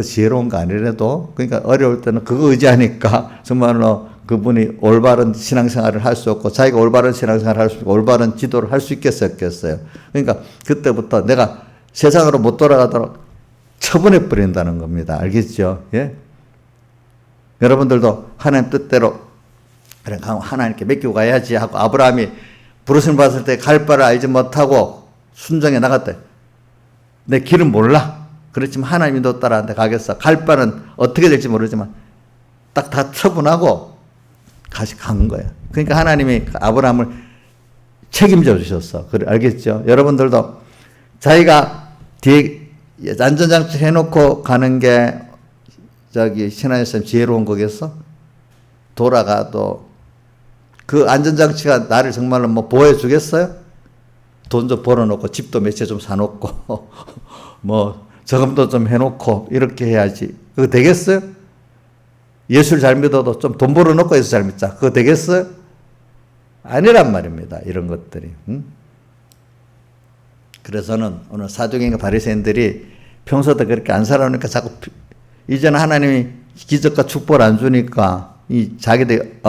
지혜로운 거 아니래도 그러니까 어려울 때는 그거 의지하니까 정말로 그분이 올바른 신앙생활을 할 수 없고 자기가 올바른 신앙생활을 할 수 없고 올바른 지도를 할 수 있겠어요. 그러니까 그때부터 내가 세상으로 못 돌아가도록 처분해 버린다는 겁니다. 알겠죠? 예? 여러분들도 하나님 뜻대로 그래 하나님께 맡기고 가야지 하고 아브라함이 부르심 받았을 때 갈 바를 알지 못하고 순종해 나갔대. 내 길은 몰라. 그렇지만 하나님 인도 따라 한테 가겠어. 갈 바는 어떻게 될지 모르지만 딱 다 처분하고 간 거야. 그러니까 하나님이 아브라함을 책임져 주셨어. 그래, 알겠죠? 여러분들도 자기가 뒤에 안전장치 해놓고 가는 게 신하였으면 지혜로운 거겠어? 돌아가도 그 안전장치가 나를 정말로 보호해 주겠어요? 돈 좀 벌어놓고 집도 몇 채 좀 사놓고 저금도 좀 해놓고 이렇게 해야지. 그거 되겠어요? 예수를 잘 믿어도 좀 돈 벌어놓고 해서 잘 믿자. 그거 되겠어요? 아니란 말입니다. 이런 것들이. 그래서는 오늘 사두개인과 바리새인들이 평소때 그렇게 안 살아오니까 자꾸 이제는 하나님이 기적과 축복을 안 주니까 이 자기들의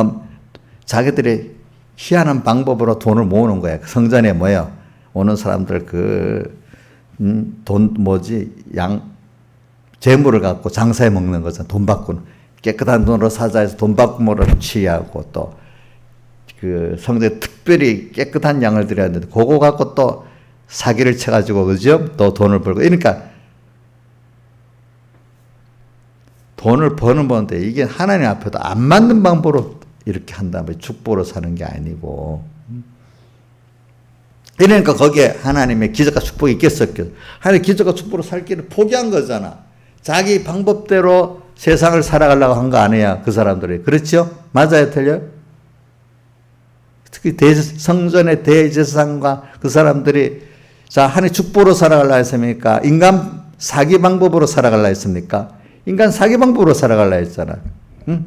희한한 방법으로 돈을 모으는 거야. 성전에 모여 오는 사람들 재물을 갖고 장사해 먹는 거죠. 돈 받고는 깨끗한 돈으로 사자 해서 돈 받고 뭐를 취하고 또 그 성전에 특별히 깨끗한 양을 드려야 되는데 그거 갖고 또 사기를 쳐가지고 그죠? 또 돈을 벌고 그러니까 돈을 버는데 이게 하나님 앞에도 안 맞는 방법으로 이렇게 한다면 축복으로 사는 게 아니고 이러니까 거기에 하나님의 기적과 축복이 있겠었겠어. 하나님 기적과 축복으로 살 길을 포기한 거잖아. 자기 방법대로 세상을 살아가려고 한 거 아니야 그 사람들이. 그렇죠? 맞아요 틀려요? 특히 성전의 대제사장과 그 사람들이 자 하나님 축복으로 살아가려 했습니까? 인간 사기 방법으로 살아가려 했습니까? 인간 사기 방법으로 살아가려 했잖아. 응?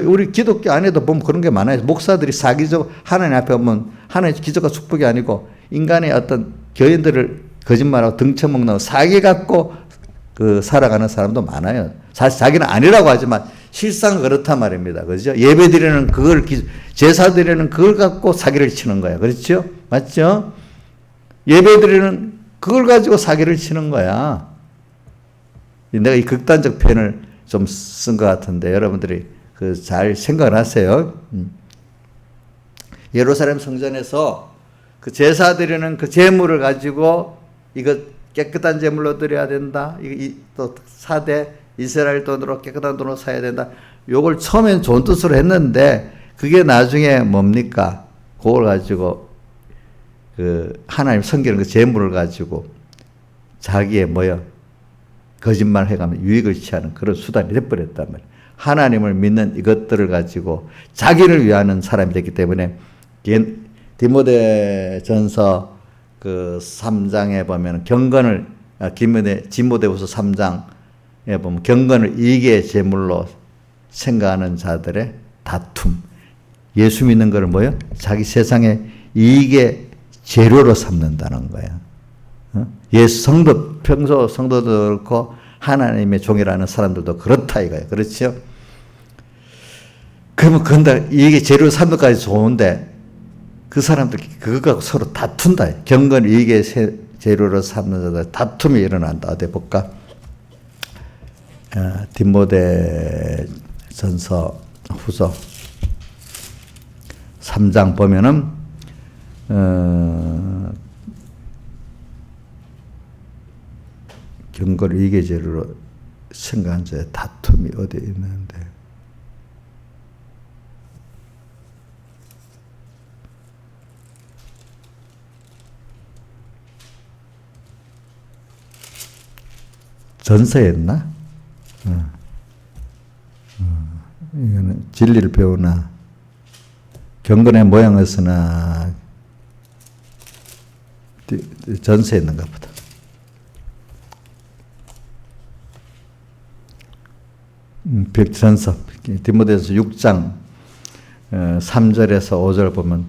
우리 기독교 안에도 보면 그런 게 많아요. 목사들이 사기적 하나님 앞에 오면 하나님 기적과 축복이 아니고 인간의 어떤 교인들을 거짓말하고 등쳐먹는 사기 갖고 그 살아가는 사람도 많아요. 사실 자기는 아니라고 하지만 실상 그렇단 말입니다. 그죠? 예배 드리는 그걸 제사 드리는 그걸 갖고 사기를 치는 거야. 그렇죠? 맞죠? 예배 드리는 그걸 가지고 사기를 치는 거야. 내가 이 극단적 표현을 좀 쓴 것 같은데 여러분들이 잘 생각을 하세요. 예루살렘 성전에서 그 제사 드리는 그 제물을 가지고 이거 깨끗한 제물로 드려야 된다. 또 사대 이스라엘 돈으로 깨끗한 돈으로 사야 된다. 요걸 처음엔 좋은 뜻으로 했는데 그게 나중에 뭡니까? 그걸 가지고 그 하나님 섬기는 그 제물을 가지고 자기의 거짓말 해가면 유익을 취하는 그런 수단이 돼버렸단 말이에요. 하나님을 믿는 이것들을 가지고 자기를 위하는 사람이 됐기 때문에 디모데전서 그 3장에 보면 디모데후서 3장에 보면 경건을 이익의 제물로 생각하는 자들의 다툼. 예수 믿는 것을 자기 세상의 이익의 재료로 삼는다는 거야. 예수 평소 성도도 그렇고 하나님의 종이라는 사람들도 그렇다 이거예요. 그렇죠? 그러면 근데 이게 재료 삼는 것까지 좋은데 그 사람들 그거 갖고 서로 다툰다. 경건 이익의 재료로 삼는 자들 다툼이 일어난다. 어디 볼까? 디모데전서 후서 3장 보면은 경건 이익의 재료로 생각한 자의 다툼이 어디 있는데 전서였나? 이거는 진리를 배우나 경건의 모양을 쓰나 전서였는가 보다. 전서 디모데전서 6장 3절에서 5절 보면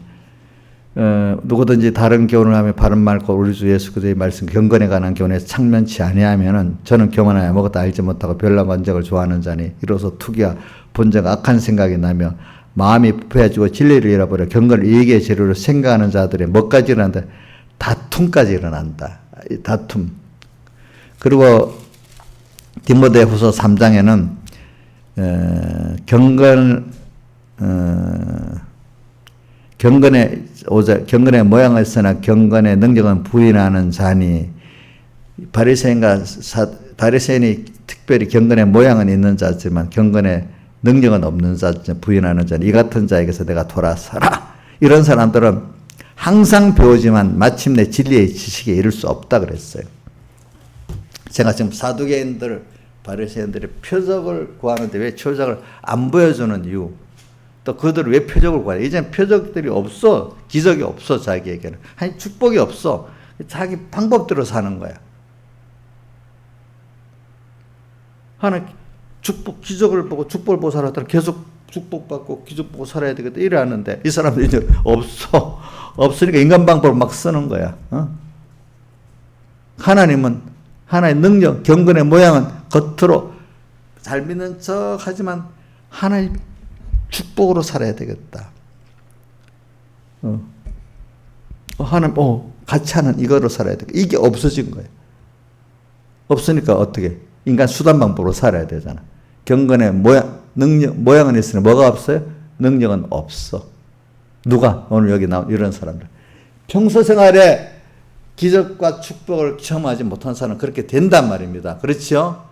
누구든지 다른 교훈을 하며 바른 말과 우리 주 예수 그리스도의 말씀 경건에 관한 교훈에서 창면치 아니하면은 저는 교만하여 아무것도 알지 못하고 별난 반적을 좋아하는 자니 이로써 투기와 본적 악한 생각이 나며 마음이 부패해지고 진리를 잃어버려 경건을 이익의 재료로 생각하는 자들의 뭐까지 일어난다? 다툼까지 일어난다. 다툼. 그리고 디모데후서 3장에는 경건의 모양을 쓰나 경건의 능력은 부인하는 자니 바리새인이 특별히 경건의 모양은 있는 자지만 경건의 능력은 없는 자 부인하는 자니 이 같은 자에게서 내가 돌아서라. 이런 사람들은 항상 배우지만 마침내 진리의 지식에 이를 수 없다 그랬어요. 제가 지금 사두개인들 바리새인들의 표적을 구하는데 왜 표적을 안 보여주는 이유 또 그들은 왜 표적을 구하냐. 이제는 표적들이 없어. 기적이 없어. 자기에게는. 아니 축복이 없어. 자기 방법대로 사는 거야. 하나 축복 기적을 보고 축복을 보고 살았더니 계속 축복받고 기적보고 살아야 되겠다 이래 하는데 이 사람들이 이제 없으니까 인간 방법을 막 쓰는 거야. 하나님은 하나의 능력, 경건의 모양은 겉으로 잘 믿는 척 하지만 하나님 축복으로 살아야 되겠다. 하나님, 같이 하는 이거로 살아야 되겠다. 이게 없어진 거예요. 없으니까 어떻게? 인간 수단 방법으로 살아야 되잖아. 경건의 모양은 있으니 뭐가 없어요? 능력은 없어. 누가? 오늘 여기 나온 이런 사람들. 평소 생활에 기적과 축복을 경험하지 못한 사람은 그렇게 된단 말입니다. 그렇죠?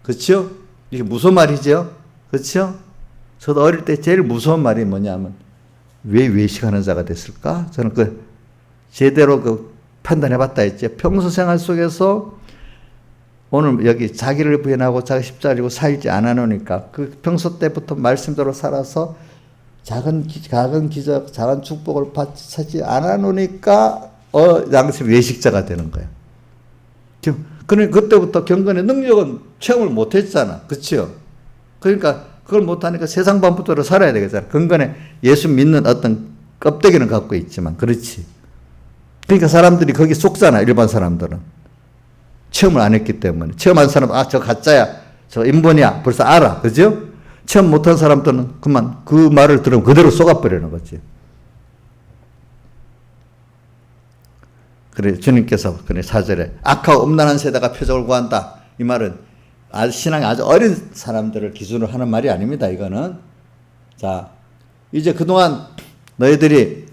그렇죠? 이게 무슨 말이죠? 그렇죠? 저도 어릴 때 제일 무서운 말이 뭐냐면 왜 외식하는 자가 됐을까? 저는 제대로 판단해봤다 했죠. 평소 생활 속에서 오늘 여기 자기를 부인하고 자기 십자가를 지고 살지 않아 놓으니까 그 평소 때부터 말씀대로 살아서 작은 기적, 작은 축복을 받지 않아 놓으니까 양심 외식자가 되는 거예요. 그러니까 그때부터 경건의 능력은 체험을 못했잖아. 그렇죠? 그러니까 그걸 못하니까 세상 방법대로 살아야 되겠잖아. 경건에 예수 믿는 어떤 껍데기는 갖고 있지만 그렇지. 그러니까 사람들이 거기 속잖아. 일반 사람들은. 체험을 안 했기 때문에. 체험한 사람은 저 가짜야. 저 인본이야. 벌써 알아. 그죠? 체험 못한 사람들은 그만 그 말을 들으면 그대로 속아버리는 거지. 그래 주님께서 그래 4절에 악하고 음란한 세대가 표적을 구한다. 이 말은 신앙이 아주 어린 사람들을 기준으로 하는 말이 아닙니다. 이거는. 자, 이제 그동안 너희들이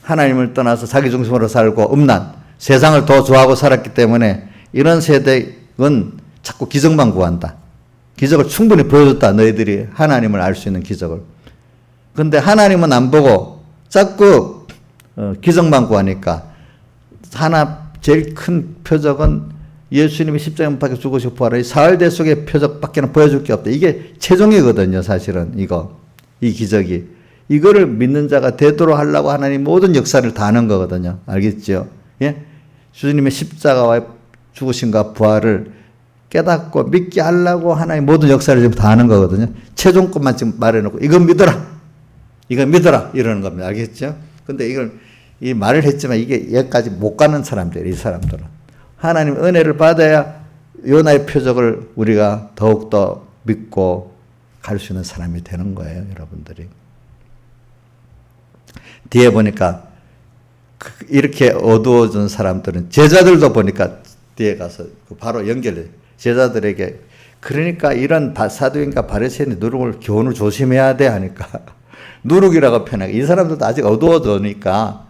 하나님을 떠나서 자기 중심으로 살고 음란, 세상을 더 좋아하고 살았기 때문에 이런 세대는 자꾸 기적만 구한다. 기적을 충분히 보여줬다. 너희들이 하나님을 알 수 있는 기적을. 근데 하나님은 안 보고 자꾸 기적만 구하니까 하나 제일 큰 표적은 예수님이 십자가에 못 박혀 죽으시고 부활한 사흘대 속의 표적밖에는 보여줄 게 없다. 이게 최종이거든요. 사실은 이 기적이. 이거를 믿는 자가 되도록 하려고 하나님 모든 역사를 다 하는 거거든요. 알겠죠? 예? 주님의 십자가와 죽으심과 부활을 깨닫고 믿게 하려고 하나님 모든 역사를 지금 다 하는 거거든요. 최종 것만 지금 말해놓고 이건 믿어라. 이건 믿어라. 이러는 겁니다. 알겠죠? 근데 이 말을 했지만 이게 여기까지 못 가는 사람들이 이 사람들은. 하나님 은혜를 받아야 요나의 표적을 우리가 더욱더 믿고 갈 수 있는 사람이 되는 거예요. 여러분들이. 뒤에 보니까 이렇게 어두워진 사람들은 제자들도 보니까 뒤에 가서 바로 연결해. 제자들에게 그러니까 이런 사두인과 바리새인의 누룩을 교훈을 조심해야 돼 하니까 누룩이라고 표현하고 이 사람들도 아직 어두워지니까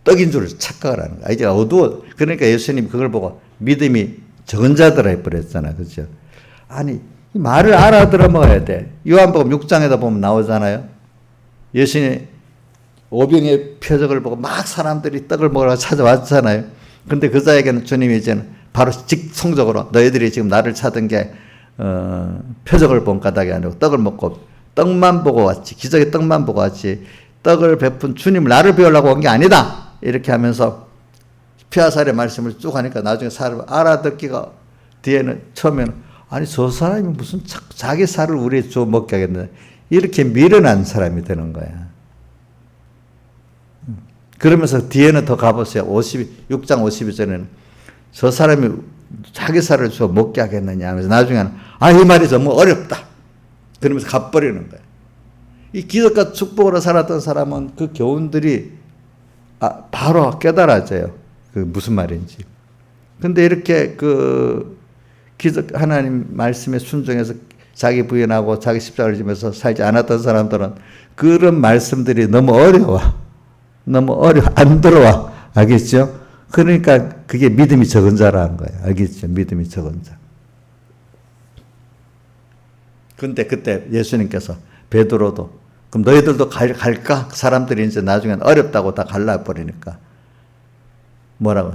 떡인 줄 착각을 하는 거야. 이제 그러니까 예수님 그걸 보고 믿음이 적은 자들아 해버렸잖아. 그죠? 아니, 이 말을 알아들어 먹어야 돼. 요한복음 6장에다 보면 나오잖아요. 예수님 오병의 표적을 보고 막 사람들이 떡을 먹으러 찾아왔잖아요. 근데 그 자에게는 주님이 이제는 바로 직송적으로 너희들이 지금 나를 찾은 게 표적을 본 까닭이 아니고 떡을 먹고 떡만 보고 왔지. 기적의 떡만 보고 왔지. 떡을 베푼 주님 나를 배우려고 온 게 아니다. 이렇게 하면서 피하살의 말씀을 쭉 하니까 나중에 사람 알아듣기가 뒤에는 처음에는 아니 저 사람이 무슨 자기 살을 우리에 줘 먹게 하겠네. 이렇게 미련한 사람이 되는 거야. 그러면서 뒤에는 더 가보세요. 6장 52절에는 저 사람이 자기 살을 줘 먹게 하겠느냐 하면서 나중에는 이 말이 너무 어렵다. 그러면서 갚버리는 거야. 이 기적과 축복으로 살았던 사람은 그 교훈들이 바로 깨달아져요. 그 무슨 말인지. 근데 이렇게 기적 하나님 말씀에 순종해서 자기 부인하고 자기 십자가를 지면서 살지 않았던 사람들은 그런 말씀들이 너무 어려워. 안 들어와. 알겠죠? 그러니까 그게 믿음이 적은 자라는 거예요. 알겠죠? 믿음이 적은 자. 근데 그때 예수님께서 베드로도 그럼 너희들도 갈까? 사람들이 이제 나중엔 어렵다고 다 갈라버리니까 뭐라고?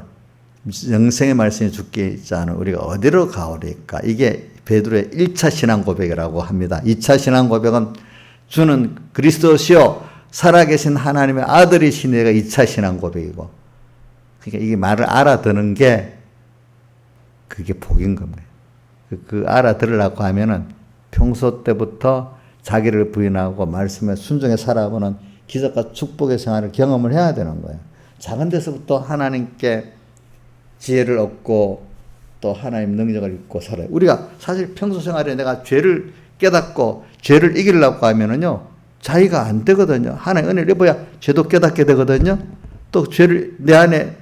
영생의 말씀이 죽게 있지 않은 우리가 어디로 가오리까? 이게 베드로의 1차 신앙 고백이라고 합니다. 2차 신앙 고백은 주는 그리스도시요 살아계신 하나님의 아들이신 내가 2차 신앙 고백이고 그러니까 이게 말을 알아듣는 게 그게 복인 겁니다. 그 알아들으려고 하면은 평소 때부터 자기를 부인하고 말씀에 순종해 살아보는 기적과 축복의 생활을 경험을 해야 되는 거예요. 작은 데서부터 하나님께 지혜를 얻고 또 하나님 능력을 입고 살아요. 우리가 사실 평소 생활에 내가 죄를 깨닫고 죄를 이기려고 하면은요, 자기가 안 되거든요. 하나님 은혜를 입어야 죄도 깨닫게 되거든요. 또 죄를 내 안에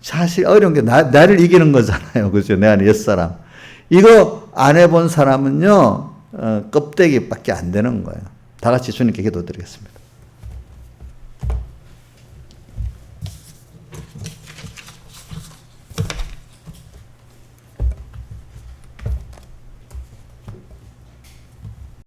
사실 어려운 게 나를 이기는 거잖아요. 그죠? 내 안에 옛사람. 이거 안 해본 사람은요, 껍데기밖에 안 되는 거예요. 다 같이 주님께 기도드리겠습니다.